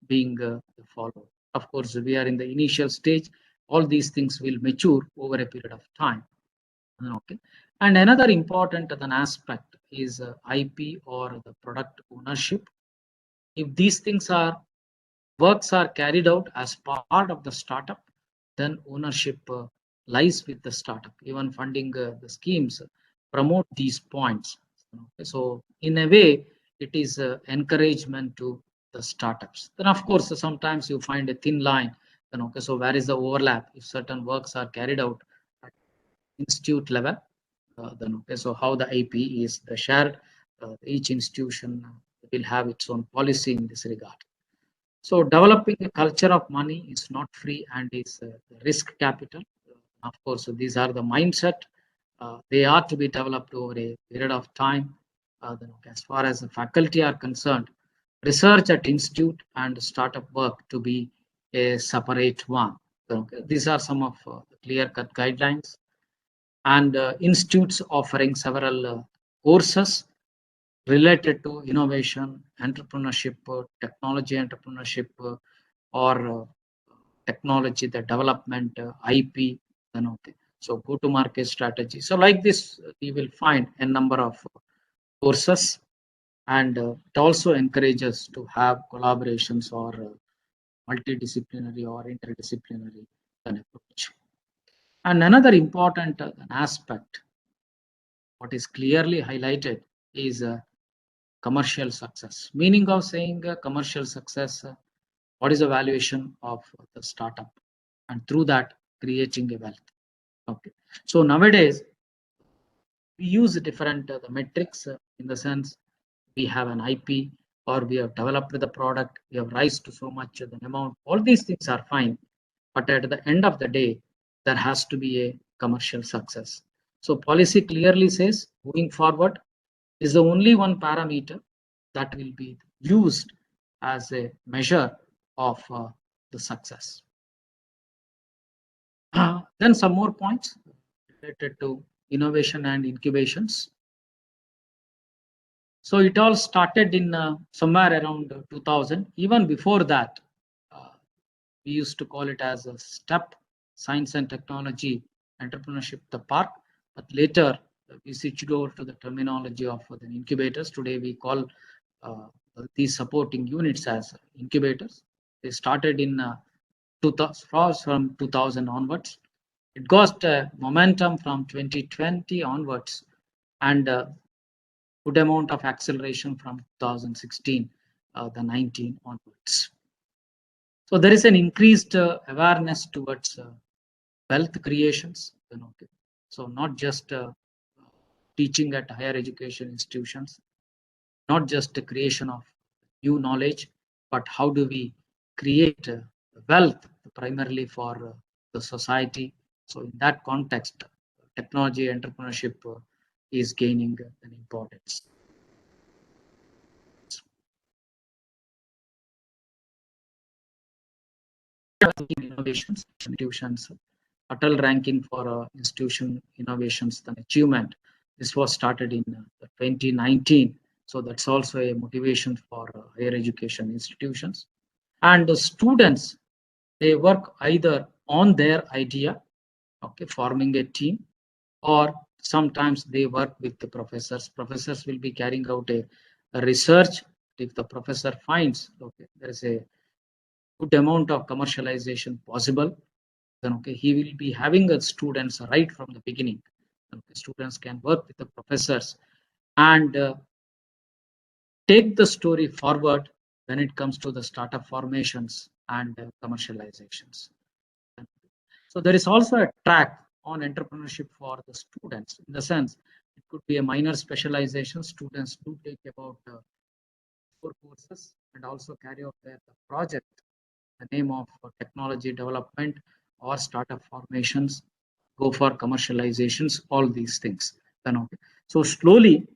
being followed. Of course, we are in the initial stage. All these things will mature over a period of time. Okay. And another important aspect is IP or the product ownership. If these things are works are carried out as part of the startup, then ownership lies with the startup. Even funding the schemes promote these points. Okay. So in a way, it is encouragement to the startups. Then of course, sometimes you find a thin line. Then okay, so where is the overlap? If certain works are carried out at institute level, then okay, so how the IP is shared, each institution will have its own policy in this regard. So developing a culture of money is not free and is risk capital. Of course, so these are the mindset. They are to be developed over a period of time. Then okay, as far as the faculty are concerned, research at institute and startup work to be a separate one. So, okay, these are some of the clear-cut guidelines. And institutes offering several courses related to innovation, entrepreneurship, technology entrepreneurship, or technology, the development, IP, okay. So go-to-market strategy. So like this, you will find a number of courses, and it also encourages to have collaborations or multidisciplinary or interdisciplinary approach. And another important aspect, what is clearly highlighted, is commercial success. Meaning of saying commercial success, what is the valuation of the startup, and through that creating a wealth. Okay. So nowadays we use different the metrics in the sense we have an IP or we have developed the product, we have raised to so much the amount. All these things are fine, but at the end of the day, there has to be a commercial success. So policy clearly says moving forward is the only one parameter that will be used as a measure of the success. Then some more points related to innovation and incubations. So it all started in somewhere around 2000. Even before that, we used to call it as a STEP, Science and Technology Entrepreneurship, the park. But later, we switched over to the terminology of the incubators. Today, we call these supporting units as incubators. They started in 2000, from 2000 onwards. It got momentum from 2020 onwards, and good amount of acceleration from 2016, the 19 onwards. So there is an increased awareness towards wealth creations. Okay. So not just teaching at higher education institutions, not just the creation of new knowledge, but how do we create wealth primarily for the society. So in that context, technology entrepreneurship is gaining an importance. innovations, institutions, Atal ranking for institution innovations, the achievement. This was started in 2019. So that's also a motivation for higher education institutions. And the students, they work either on their idea, okay, forming a team, or sometimes they work with the professors. Professors will be carrying out a research. If the professor finds, okay, there is a good amount of commercialization possible, then okay, he will be having the students right from the beginning. Okay, students can work with the professors and take the story forward when it comes to the startup formations and commercializations. So there is also a track on entrepreneurship for the students, in the sense it could be a minor specialization. Students do take about 4 courses and also carry out their project, the name of technology development or startup formations, go for commercializations, all these things. Then okay. So slowly,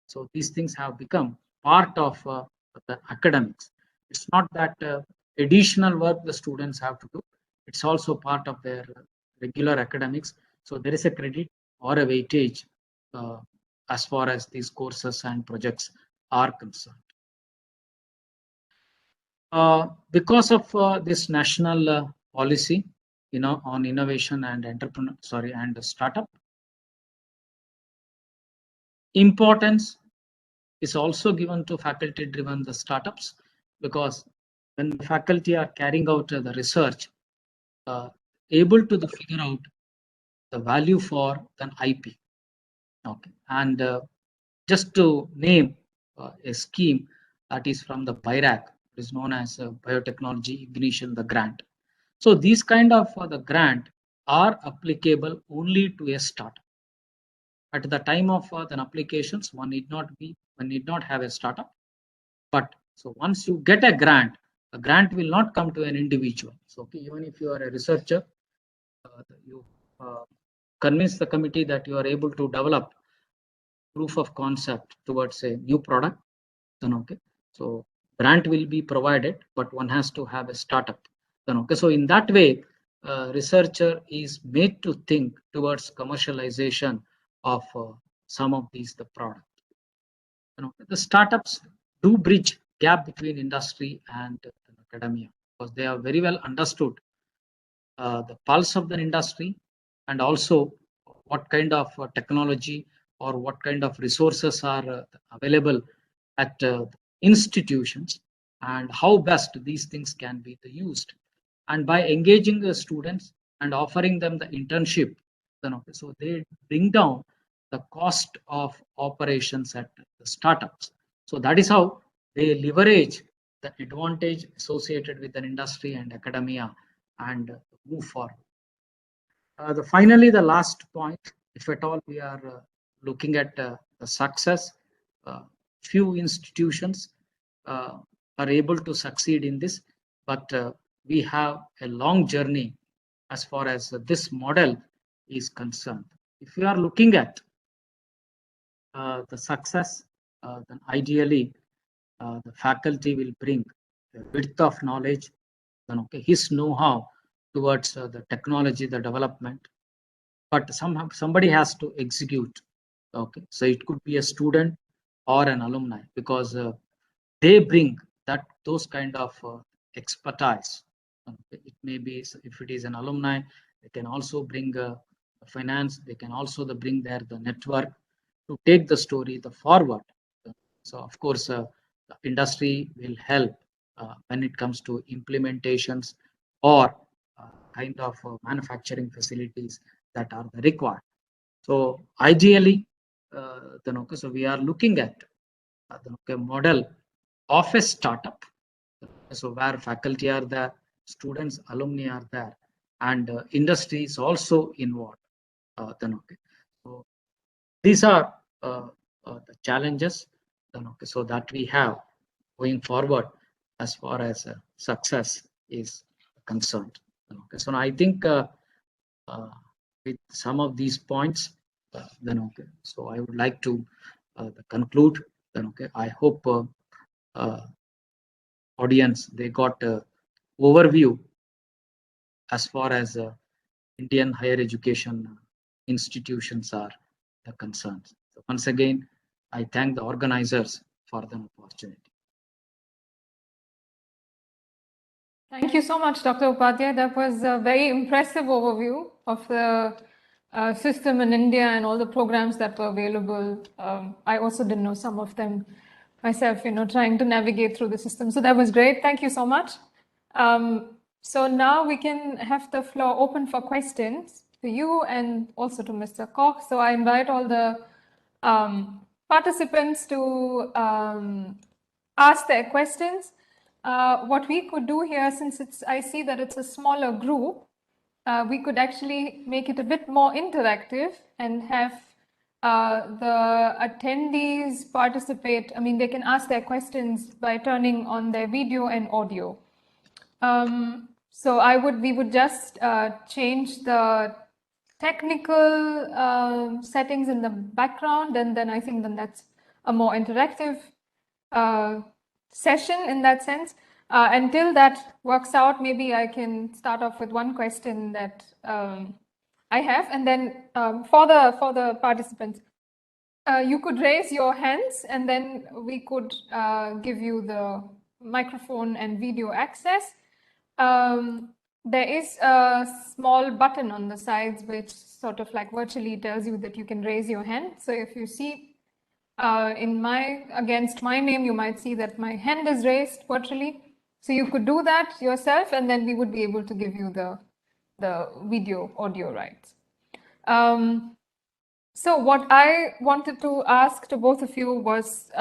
so these things have become part of the academics. It's not that additional work the students have to do. It's also part of their regular academics. So there is a credit or a weightage as far as these courses and projects are concerned. Because of this national policy, on innovation and and startup, importance is also given to faculty driven the startups, because when the faculty are carrying out the research, able to figure out the value for an IP. Okay, and just to name a scheme that is from the BIRAC, it is known as Biotechnology Ignition, the grant. So these kind of the grant are applicable only to a startup. At the time of the applications, one need not have a startup. But so once you get a grant, the grant will not come to an individual. So okay, even if you are a researcher, you convince the committee that you are able to develop proof of concept towards a new product, then okay, so grant will be provided, but one has to have a startup. Then okay, so in that way, researcher is made to think towards commercialization of some of the product. The startups do bridge gap between industry and academia, because they are very well understood the pulse of the industry, and also what kind of technology or what kind of resources are available at institutions, and how best these things can be used. And by engaging the students and offering them the internship, then okay, so they bring down the cost of operations at the startups. So that is how they leverage the advantage associated with an industry and academia and move forward. Finally, the last point, if at all we are looking at the success, few institutions are able to succeed in this, but we have a long journey as far as this model is concerned. If you are looking at the success, then ideally the faculty will bring a width of knowledge, then okay, his know-how towards the technology, the development, but somebody has to execute. Okay, so it could be a student or an alumni, because they bring those kind of expertise. Okay, it may be, if it is an alumni, they can also bring finance. They can also bring the network to take the story the forward. So of course, the industry will help when it comes to implementations or kind of manufacturing facilities that are required. So ideally, then okay, so we are looking at the model of a startup. So where faculty are there, students, alumni are there, and industry is also involved. Then okay, so these are the challenges. Then okay, so that we have going forward as far as success is concerned. Okay, so I think with some of these points, then okay, so I would like to conclude. Then okay, I hope audience they got overview as far as Indian higher education institutions are concerned. So once again, I thank the organizers for the opportunity. Thank you so much, Dr. Upadhyay. That was a very impressive overview of the system in India and all the programs that were available. I also didn't know some of them myself, trying to navigate through the system. So that was great. Thank you so much. So now we can have the floor open for questions to you and also to Mr. Cox. So I invite all the participants to ask their questions. What we could do here, since I see that it's a smaller group, we could actually make it a bit more interactive and have the attendees participate. I mean, they can ask their questions by turning on their video and audio. So we would just change the technical settings in the background, and then I think that's a more interactive session in that sense. Until that works out, maybe I can start off with one question that I have, and then for the participants, you could raise your hands, and then we could give you the microphone and video access. There is a small button on the sides which sort of like virtually tells you that you can raise your hand. So if you see against my name, you might see that my hand is raised virtually. So you could do that yourself, and then we would be able to give you the video audio rights. So what I wanted to ask to both of you was,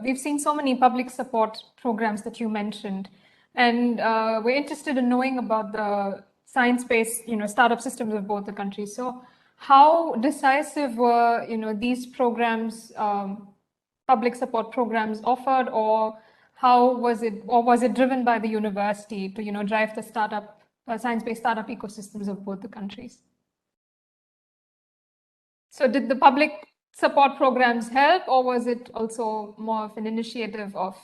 we've seen so many public support programs that you mentioned, and we're interested in knowing about the science-based, startup systems of both the countries. So how decisive were, these programs, public support programs offered, or how was it driven by the university to, drive the science-based startup ecosystems of both the countries? So did the public support programs help, or was it also more of an initiative of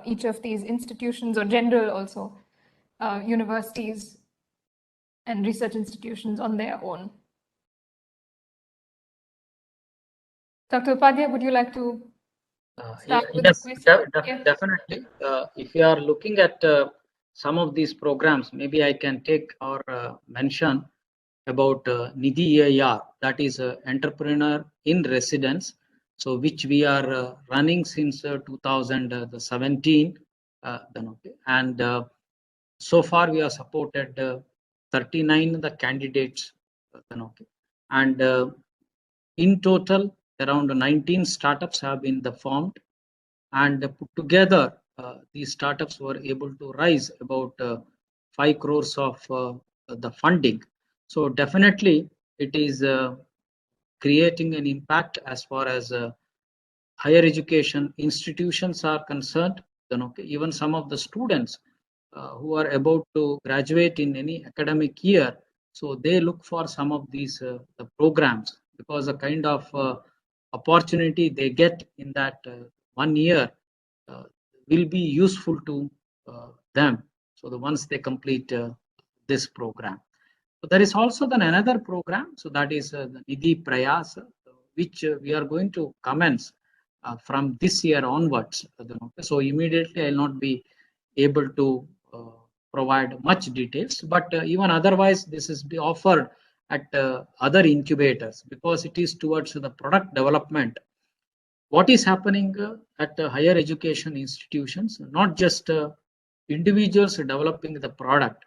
each of these institutions, or general also universities and research institutions on their own? Dr. Upadhyay, would you like to start with the question? Definitely. If you are looking at some of these programs, maybe I can take or mention about Nidhi EIR, that is Entrepreneur in Residence, so which we are running since 2017, and so far we have supported 39 the candidates, and in total around 19 startups have been formed, and put together these startups were able to raise about 5 crores of the funding. So definitely it is creating an impact as far as higher education institutions are concerned. Even some of the students who are about to graduate in any academic year, so they look for some of these the programs, because the kind of opportunity they get in that 1 year will be useful to them. So once they complete this program. So there is also then another program, so that is the Nidhi Prayas, which we are going to commence from this year onwards. So immediately I will not be able to provide much details, but even otherwise this is be offered at other incubators, because it is towards the product development. What is happening at higher education institutions, not just individuals developing the product,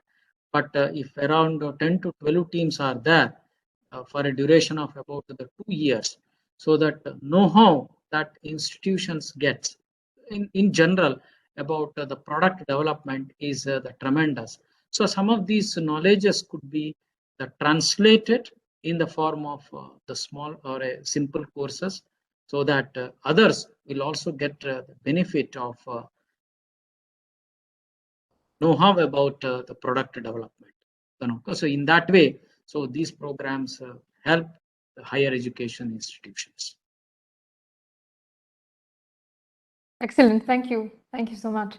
but if around 10 to 12 teams are there for a duration of about the 2 years, so that know-how that institutions gets in general about the product development is the tremendous. So some of these knowledges could be translated in the form of the small or simple courses, so that others will also get the benefit of know-how about the product development. So in that way, so these programs help the higher education institutions. Excellent. Thank you. Thank you so much.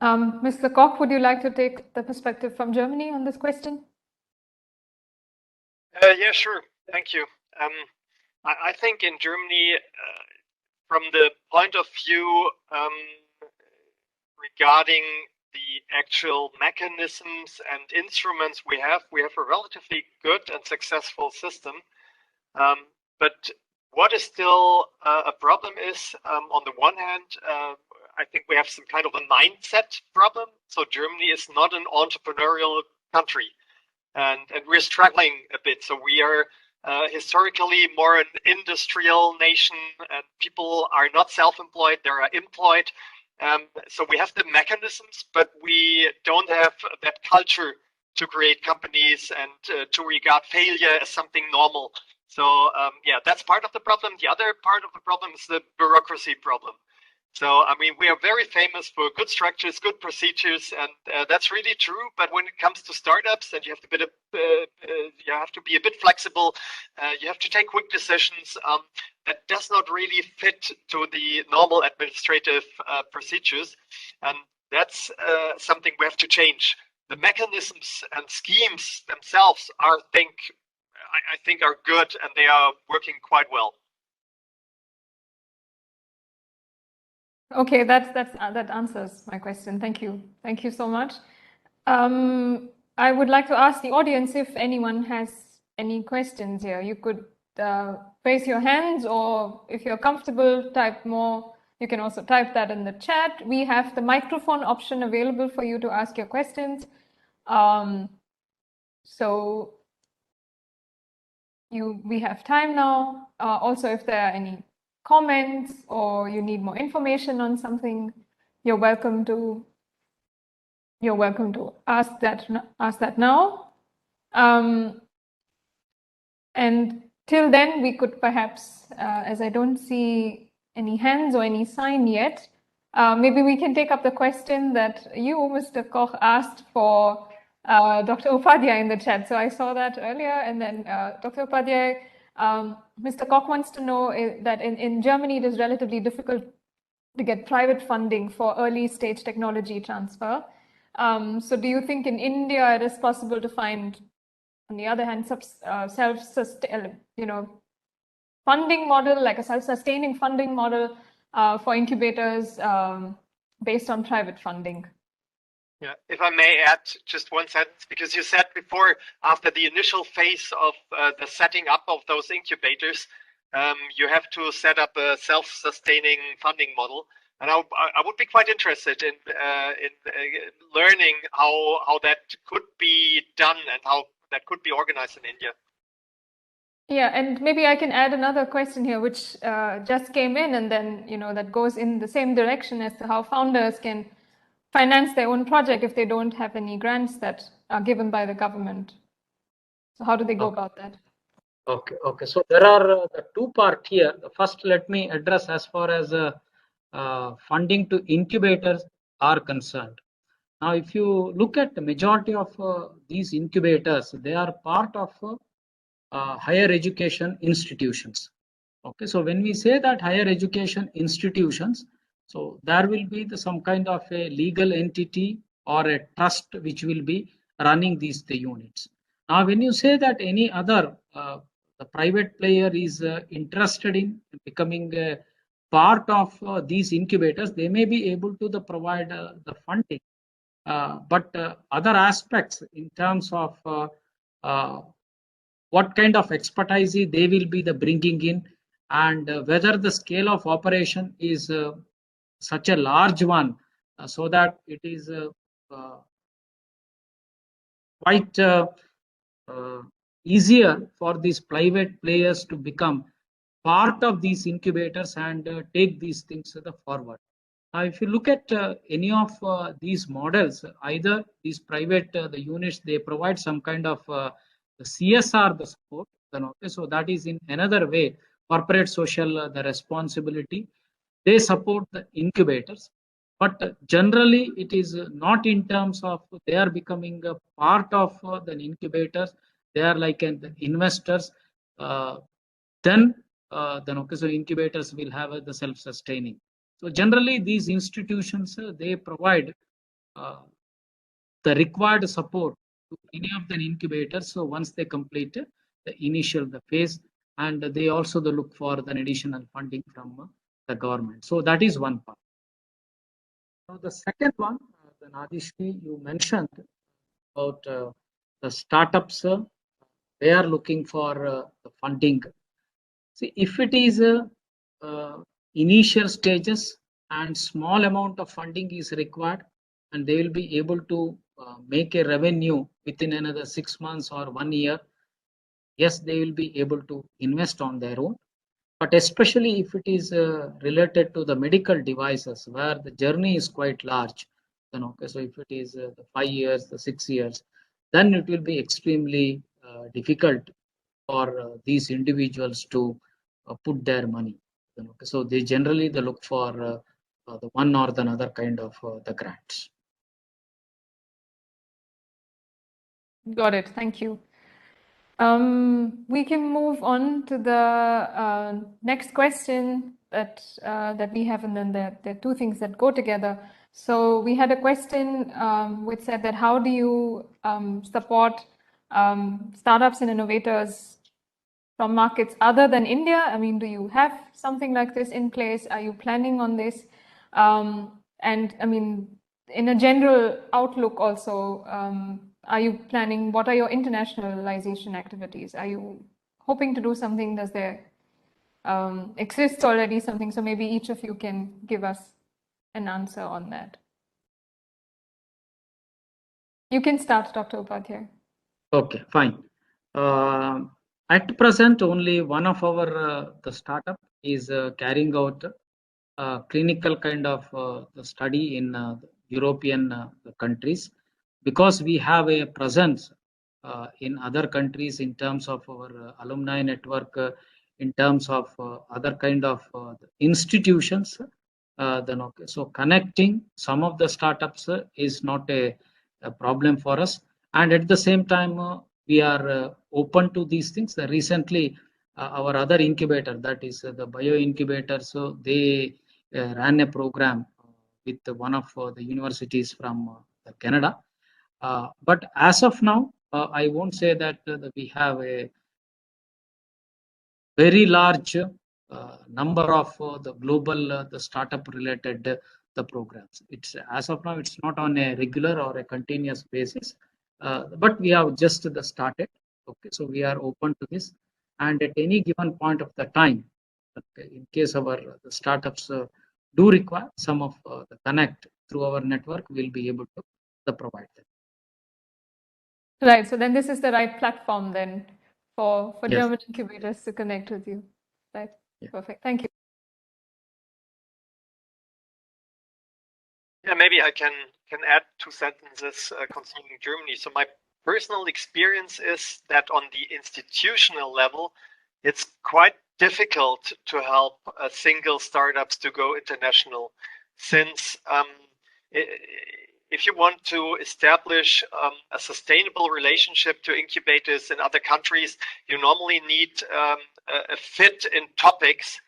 Mr. Koch, would you like to take the perspective from Germany on this question? Yeah, sure. Thank you. I think in Germany, from the point of view regarding the actual mechanisms and instruments we have a relatively good and successful system. But what is still a problem is, on the one hand, I think we have some kind of a mindset problem. So Germany is not an entrepreneurial country, and we're struggling a bit. So we are historically more an industrial nation, and people are not self-employed, they are employed. So we have the mechanisms, but we don't have that culture to create companies and to regard failure as something normal. So yeah, that's part of the problem. The other part of the problem is the bureaucracy problem. So, I mean, we are very famous for good structures, good procedures, and that's really true. But when it comes to startups, and you have to be a bit flexible. You have to take quick decisions. That does not really fit to the normal administrative procedures, and that's something we have to change. The mechanisms and schemes themselves I think are good, and they are working quite well. Okay, that answers my question. Thank you so much. I would like to ask the audience if anyone has any questions here. You could raise your hands, or if you're comfortable, type more. You can also type that in the chat. We have the microphone option available for you to ask your questions. So we have time now. Also, if there are any comments or you need more information on something, you're welcome to ask that now. And till then, we could perhaps, as I don't see any hands or any sign yet, maybe we can take up the question that you, Mr. Koch, asked for Dr. Upadhyay in the chat. So I saw that earlier, and then Dr. Upadhyay, Mr. Koch wants to know that in Germany it is relatively difficult to get private funding for early stage technology transfer. So do you think in India it is possible to find, on the other hand, funding model, like a self-sustaining funding model for incubators based on private funding? Yeah, if I may add just one sentence, because you said before, after the initial phase of the setting up of those incubators, you have to set up a self-sustaining funding model. And I would be quite interested in learning how that could be done and how that could be organized in India. Yeah, and maybe I can add another question here, which just came in, and then that goes in the same direction as to how founders can finance their own project if they don't have any grants that are given by the government. So how do they go about that? Okay. So there are the two part here. First, let me address as far as funding to incubators are concerned. Now, if you look at the majority of these incubators, they are part of higher education institutions. Okay, so when we say that higher education institutions, so there will be some kind of a legal entity or a trust which will be running the units. Now, when you say that any other the private player is interested in becoming a part of these incubators, they may be able to provide the funding. But other aspects in terms of what kind of expertise they will be bringing in, and whether the scale of operation is such a large one, so that it is quite easier for these private players to become part of these incubators and take these things forward. Now, if you look at any of these models, either these private the units, they provide some kind of the CSR the support, then okay, so that is in another way corporate social the responsibility. They support the incubators, but generally it is not in terms of they are becoming a part of the incubators. They are like the investors. Then okay, so incubators will have the self-sustaining. So generally, these institutions they provide the required support to any of the incubators. So once they complete the initial the phase, and they also look for the additional funding from the government. So that is one part. Now the second one, the Nadishri, you mentioned about the startups. They are looking for the funding. See, if it is initial stages and small amount of funding is required, and they will be able to make a revenue within another 6 months or 1 year, yes, they will be able to invest on their own. But especially if it is related to the medical devices where the journey is quite large, then okay, so if it is the 5 years, the 6 years, then it will be extremely difficult for these individuals to put their money. Okay, so they generally they look for the one or the other kind of the grants. Got it. Thank you. We can move on to the next question that we have, and then there are two things that go together. So we had a question which said that how do you support startups and innovators from markets other than India? I mean, do you have something like this in place? Are you planning on this? And I mean, in a general outlook also, are you planning, what are your internationalization activities? Are you hoping to do something? Does there exist already something? So maybe each of you can give us an answer on that. You can start, Dr. Upadhyay. Okay, fine. At present, only one of our the startup is carrying out clinical kind of the study in European countries, because we have a presence in other countries in terms of our alumni network, in terms of other kind of institutions. Then okay, so connecting some of the startups is not a problem for us, and at the same time we are open to these things. Recently, our other incubator, that is the bio incubator, so they ran a program with one of the universities from Canada. But as of now, I won't say that we have a very large number of the global the startup related the programs. It's as of now, it's not on a regular or a continuous basis, but we have just started. Okay, so we are open to this, and at any given point of the time, okay, in case our the startups do require some of the connect through our network, we'll be able to provide them. Right. So then this is the right platform then for Yes. German incubators to connect with you. Right. Yeah. Perfect. Thank you. Yeah, maybe I can add 2 sentences concerning Germany. So my personal experience is that on the institutional level, it's quite difficult to help single startups to go international, since if you want to establish a sustainable relationship to incubators in other countries, you normally need a fit in topics.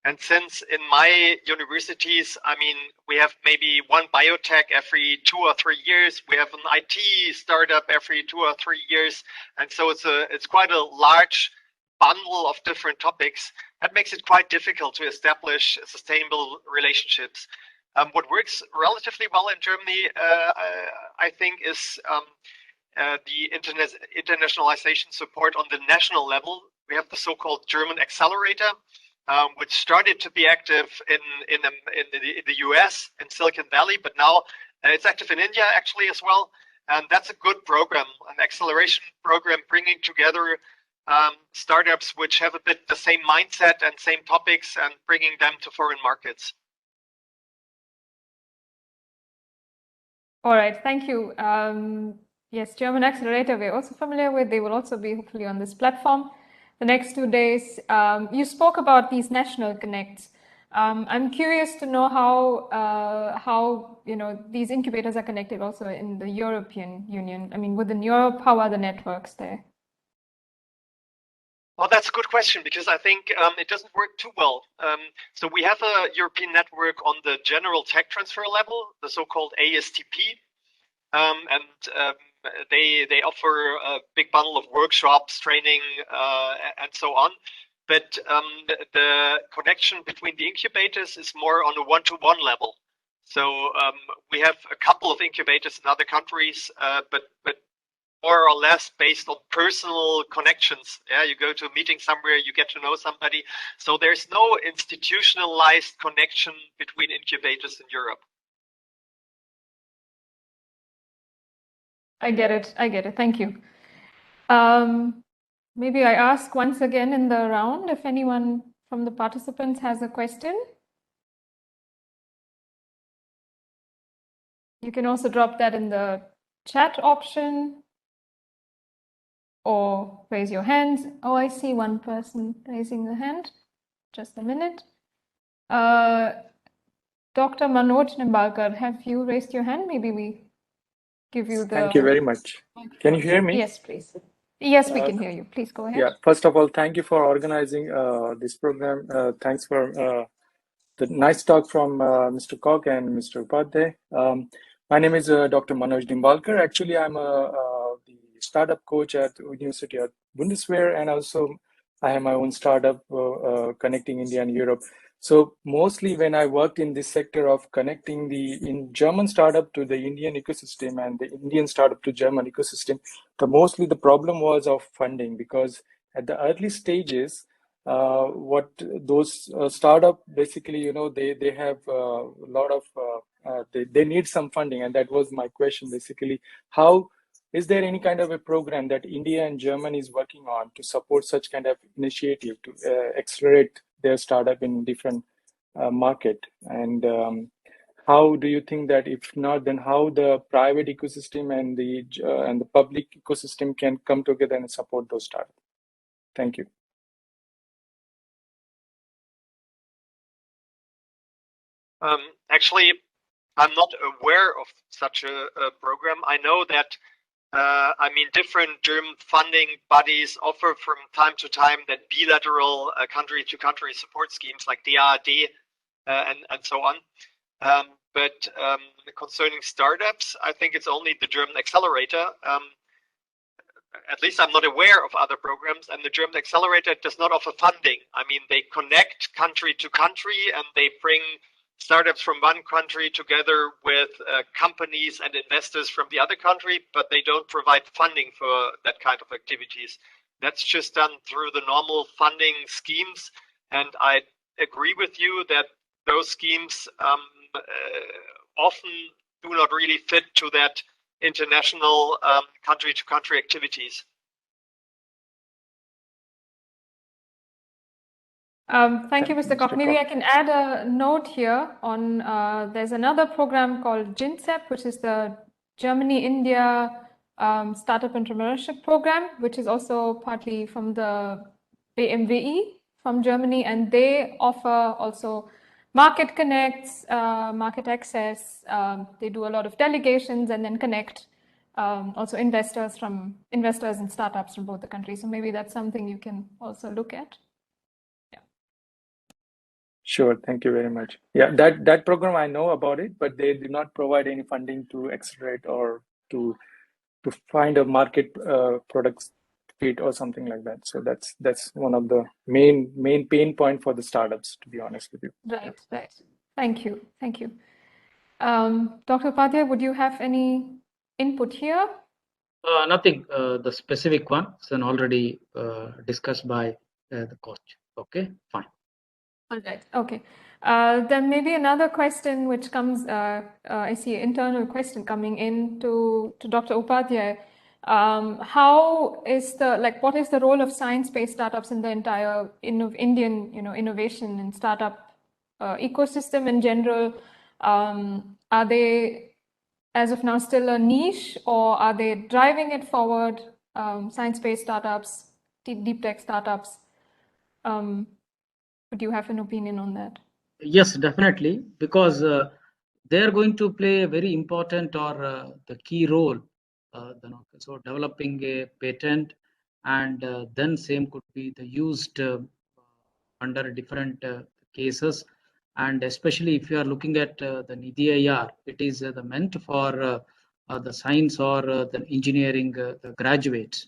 And since in my universities, I mean, we have maybe one biotech every 2 or 3 years, we have an IT startup every 2 or 3 years, and so it's quite a large bundle of different topics. That makes it quite difficult to establish sustainable relationships. What works relatively well in Germany, I think, is the internationalization support on the national level. We have the so-called German accelerator, which started to be active in the US, in Silicon Valley, but now it's active in India actually as well. And that's a good program, an acceleration program, bringing together startups which have a bit the same mindset and same topics, and bringing them to foreign markets. All right, thank you. Yes, German Accelerator we're also familiar with. They will also be hopefully on this platform the next 2 days. You spoke about these national connects. I'm curious to know how these incubators are connected also in the European Union. I mean, within Europe, how are the networks there? Well, that's a good question, because I think it doesn't work too well. So we have a European network on the general tech transfer level, the so-called ASTP. And they offer a big bundle of workshops, training, and so on. But the connection between the incubators is more on a one-to-one level. So we have a couple of incubators in other countries, but more or less based on personal connections. Yeah, you go to a meeting somewhere, you get to know somebody. So there's no institutionalized connection between incubators in Europe. I get it. I get it. Thank you. Maybe I ask once again in the round if anyone from the participants has a question. You can also drop that in the chat option or raise your hands. Oh, I see one person raising the hand. Just a minute. Dr. Manoj Nimbalkar, have you raised your hand? Maybe we give you the... Thank you very much. Can you hear me? Yes, please. Yes, we can hear you. Please go ahead. Yeah, first of all, thank you for organizing this program. Thanks for the nice talk from Mr. Cox and Mr. Upadhyay. My name is Dr. Manoj Nimbalkar. Actually, I'm the startup coach at University of Bundeswehr, and also I have my own startup connecting India and Europe. So mostly when I worked in this sector of connecting the German startup to the Indian ecosystem and the Indian startup to German ecosystem, mostly the problem was of funding, because at the early stages, what those startup basically, they have a lot of, they need some funding. And that was my question basically, how is there any kind of a program that India and Germany is working on to support such kind of initiative to accelerate their startup in different market? And how do you think that if not, then how the private ecosystem and the public ecosystem can come together and support those startups? Thank you. Actually, I'm not aware of such a program. I know that different German funding bodies offer from time to time that bilateral country-to-country support schemes like DAAD and so on. But concerning startups, I think it's only the German Accelerator. At least I'm not aware of other programs, and the German Accelerator does not offer funding. I mean, they connect country to country, and they bring startups from one country together with companies and investors from the other country, but they don't provide funding for that kind of activities. That's just done through the normal funding schemes. And I agree with you that those schemes often do not really fit to that international country-to-country activities. Thank you, Mr. Cox. Maybe I can add a note here on, there's another program called GINCEP, which is the Germany-India Startup Entrepreneurship Program, which is also partly from the BMWI from Germany, and they offer also market connects, market access. They do a lot of delegations and then connect also investors and startups from both the countries. So maybe that's something you can also look at. Sure, thank you very much. Yeah, that program I know about it, but they do not provide any funding to accelerate or to find a market product fit or something like that. So that's one of the main pain point for the startups, to be honest with you. Right, right. Thank you. Dr. Upadhyay, would you have any input here? Nothing. The specific one is already discussed by the coach. Okay, fine. All right. Okay. Then maybe another question which comes, I see an internal question coming in to Dr. Upadhyay. How is what is the role of science-based startups in the entire Indian, innovation and startup ecosystem in general? Are they, as of now, still a niche, or are they driving it forward? Science-based startups, deep tech startups. Would you have an opinion on that? Yes, definitely, because they are going to play a very important or the key role. So developing a patent, and then same could be the used under different cases, and especially if you are looking at the Nidhi IR, it is meant for the science or the engineering the graduates.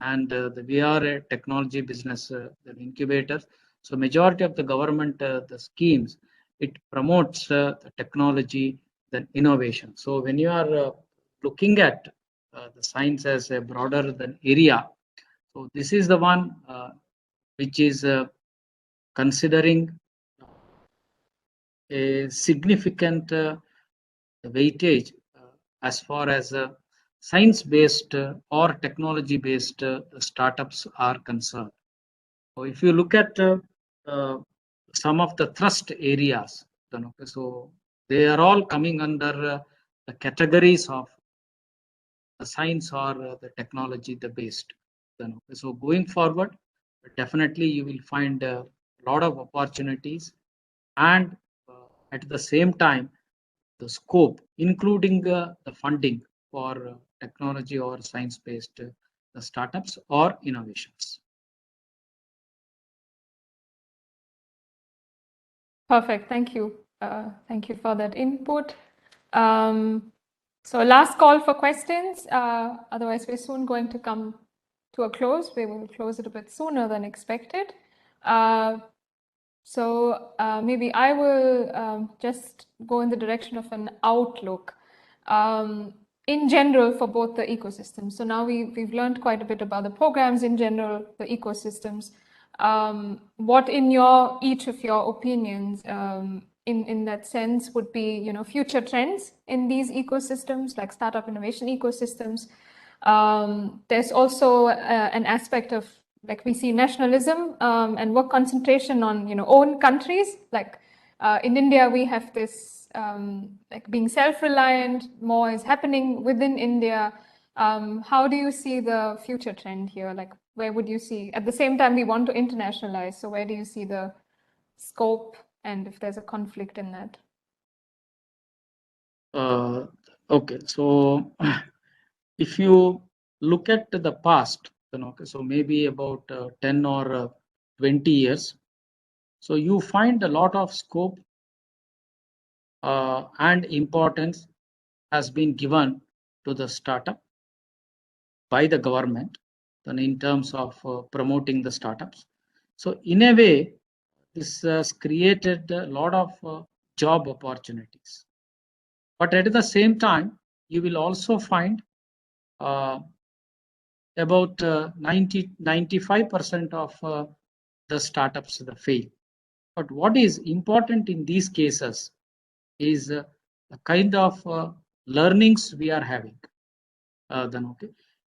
And we are a technology business, the incubators. So majority of the government the schemes, it promotes the technology, the innovation. So when you are looking at the science as a broader than area, so this is the one which is considering a significant weightage as far as science-based or technology-based startups are concerned. So if you look at some of the thrust areas, so they are all coming under the categories of the science or the technology, the based. So going forward, definitely you will find a lot of opportunities, and at the same time, the scope, including the funding for technology or science-based startups or innovations. Perfect. Thank you. Thank you for that input. So last call for questions. Otherwise, we're soon going to come to a close. We will close it a bit sooner than expected. So maybe I will just go in the direction of an outlook in general for both the ecosystems. So now we've learned quite a bit about the programs in general, the ecosystems. What in each of your opinions in that sense would be future trends in these ecosystems, like startup innovation ecosystems? There's also an aspect of, like, we see nationalism and work concentration on own countries. Like in India, we have this like being self-reliant. More is happening within India. How do you see the future trend here? Like, where would you see, at the same time we want to internationalize, so where do you see the scope, and if there's a conflict in that? Okay, so if you look at the past, so maybe about 10 or 20 years, so you find a lot of scope and importance has been given to the startup by the government in terms of promoting the startups. So in a way, this has created a lot of job opportunities. But at the same time, you will also find about 95% of the startups that fail. But what is important in these cases is the kind of learnings we are having.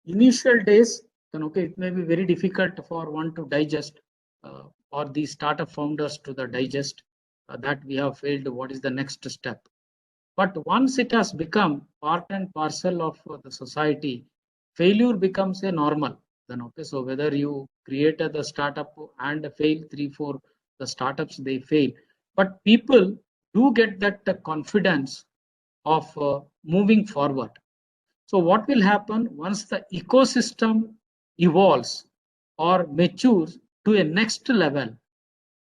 Initial days, it may be very difficult for one to digest, or the startup founders to the digest that we have failed. What is the next step? But once it has become part and parcel of the society, failure becomes a normal. So whether you create the startup and fail, 3-4 the startups they fail, but people do get that confidence of moving forward. So what will happen once the ecosystem evolves or matures to a next level?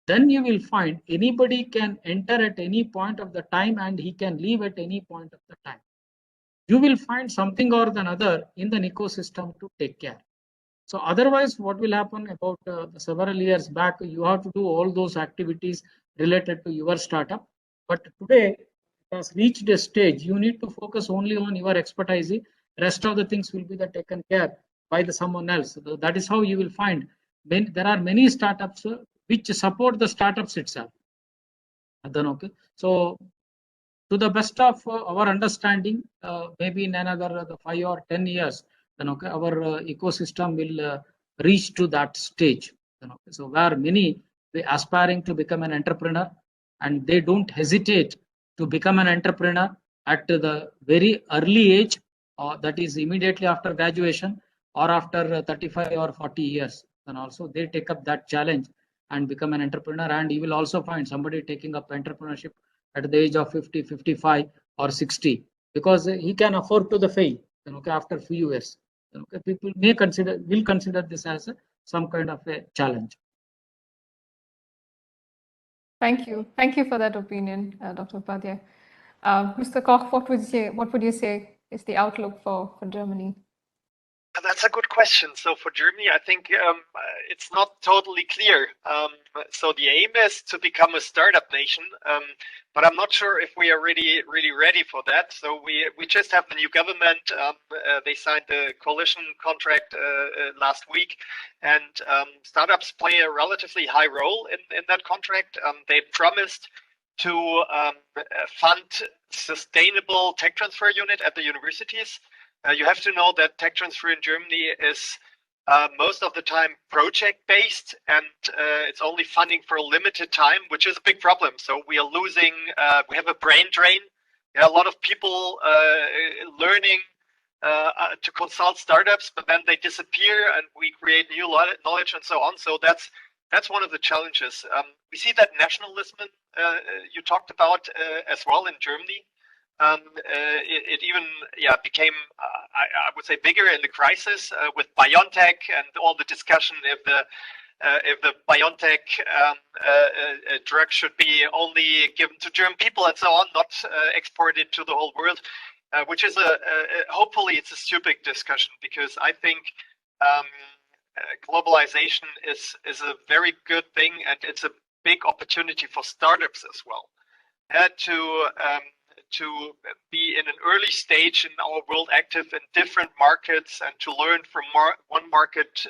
Then you will find anybody can enter at any point of the time and he can leave at any point of the time. You will find something or another in the ecosystem to take care. So otherwise, what will happen about several years back, you have to do all those activities related to your startup. But today, it has reached a stage, you need to focus only on your expertise. Rest of the things will be taken care by someone else. That is how you will find there are many startups which support the startups itself. So to the best of our understanding, maybe in another 5 or 10 years, our ecosystem will reach to that stage. So where many aspiring to become an entrepreneur, and they don't hesitate to become an entrepreneur at the very early age, that is immediately after graduation or after 35 or 40 years. And also they take up that challenge and become an entrepreneur. And you will also find somebody taking up entrepreneurship at the age of 50, 55 or 60, because he can afford to fail after a few years. People will consider this as some kind of a challenge. Thank you for that opinion, Dr. Upadhyay. Mr. Koch, what would you say is the outlook for Germany? That's a good question. So for Germany, I think it's not totally clear. So the aim is to become a startup nation, but I'm not sure if we are really ready for that. So we just have the new government. They signed the coalition contract last week, and startups play a relatively high role in that contract. They promised to fund sustainable tech transfer unit at the universities. You have to know that tech transfer in Germany is most of the time project-based, and it's only funding for a limited time, which is a big problem. So we are losing, we have a brain drain. A lot of people learning to consult startups, but then they disappear and we create new knowledge and so on. So that's one of the challenges. We see that nationalism you talked about as well in Germany. It even became I would say bigger in the crisis with BioNTech and all the discussion if the BioNTech drug should be only given to German people and so on, not exported to the whole world, which is hopefully it's a stupid discussion, because I think globalization is a very good thing, and it's a big opportunity for startups as well. To be in an early stage in our world, active in different markets, and to learn from one market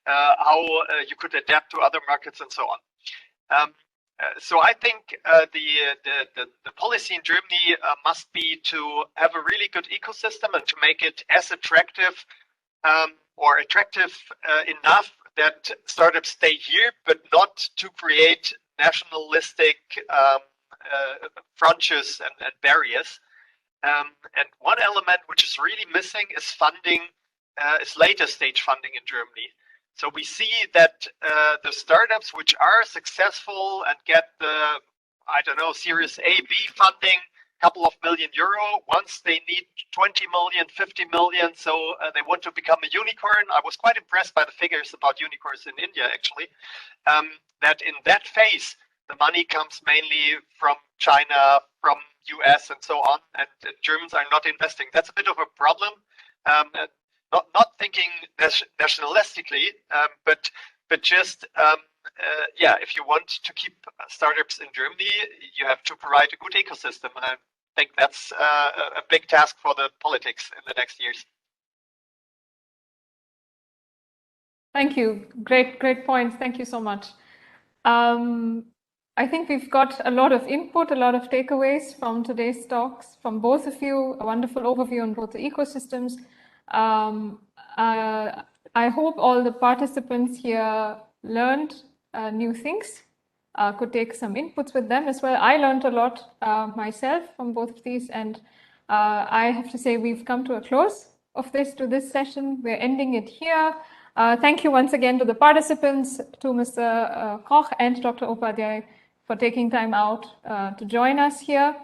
how you could adapt to other markets and so on. So I think the policy in Germany must be to have a really good ecosystem and to make it as attractive or attractive enough that startups stay here, but not to create nationalistic frontiers and barriers. And one element which is really missing is funding, is later stage funding in Germany. So we see that the startups which are successful and get the, I don't know, Series A, B funding, couple of million euro, once they need 20 million, 50 million, so they want to become a unicorn. I was quite impressed by the figures about unicorns in India, actually, that in that phase, the money comes mainly from China, from US, and so on, and the Germans are not investing. That's a bit of a problem. Not thinking nationalistically, but just if you want to keep startups in Germany, you have to provide a good ecosystem, and I think that's a big task for the politics in the next years. Thank you. Great points. Thank you so much. I think we've got a lot of input, a lot of takeaways from today's talks from both of you, a wonderful overview on both the ecosystems. I hope all the participants here learned new things, could take some inputs with them as well. I learned a lot myself from both of these, and I have to say we've come to a close of this session. We're ending it here. Thank you once again to the participants, to Mr. Koch and Dr. Upadhyay for taking time out to join us here.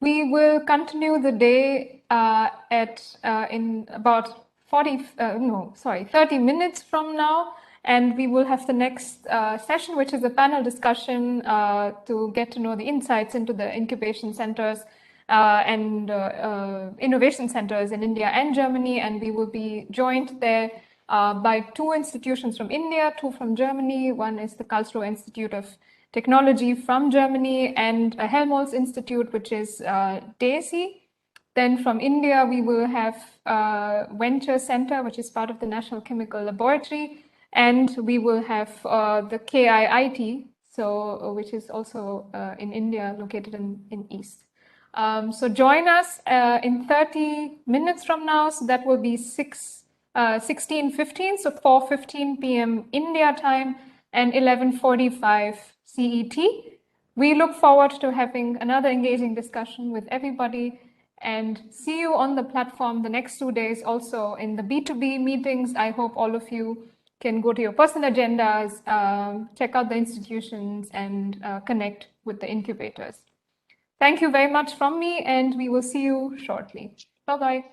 We will continue the day in about 30 minutes from now, and we will have the next session, which is a panel discussion to get to know the insights into the incubation centers and innovation centers in India and Germany, and we will be joined there by two institutions from India, two from Germany. One is the Karlsruhe Institute of Technology from Germany, and a Helmholtz Institute, which is DESI. Then from India, we will have Venture Center, which is part of the National Chemical Laboratory, and we will have the KIIT, which is also in India, located in East. So join us in 30 minutes from now. So that will be 16:15, so 4:15 p.m. India time and 11:45 CET. We look forward to having another engaging discussion with everybody, and see you on the platform the next 2 days, also in the B2B meetings. I hope all of you can go to your personal agendas, check out the institutions, and connect with the incubators. Thank you very much from me, and we will see you shortly. Bye-bye.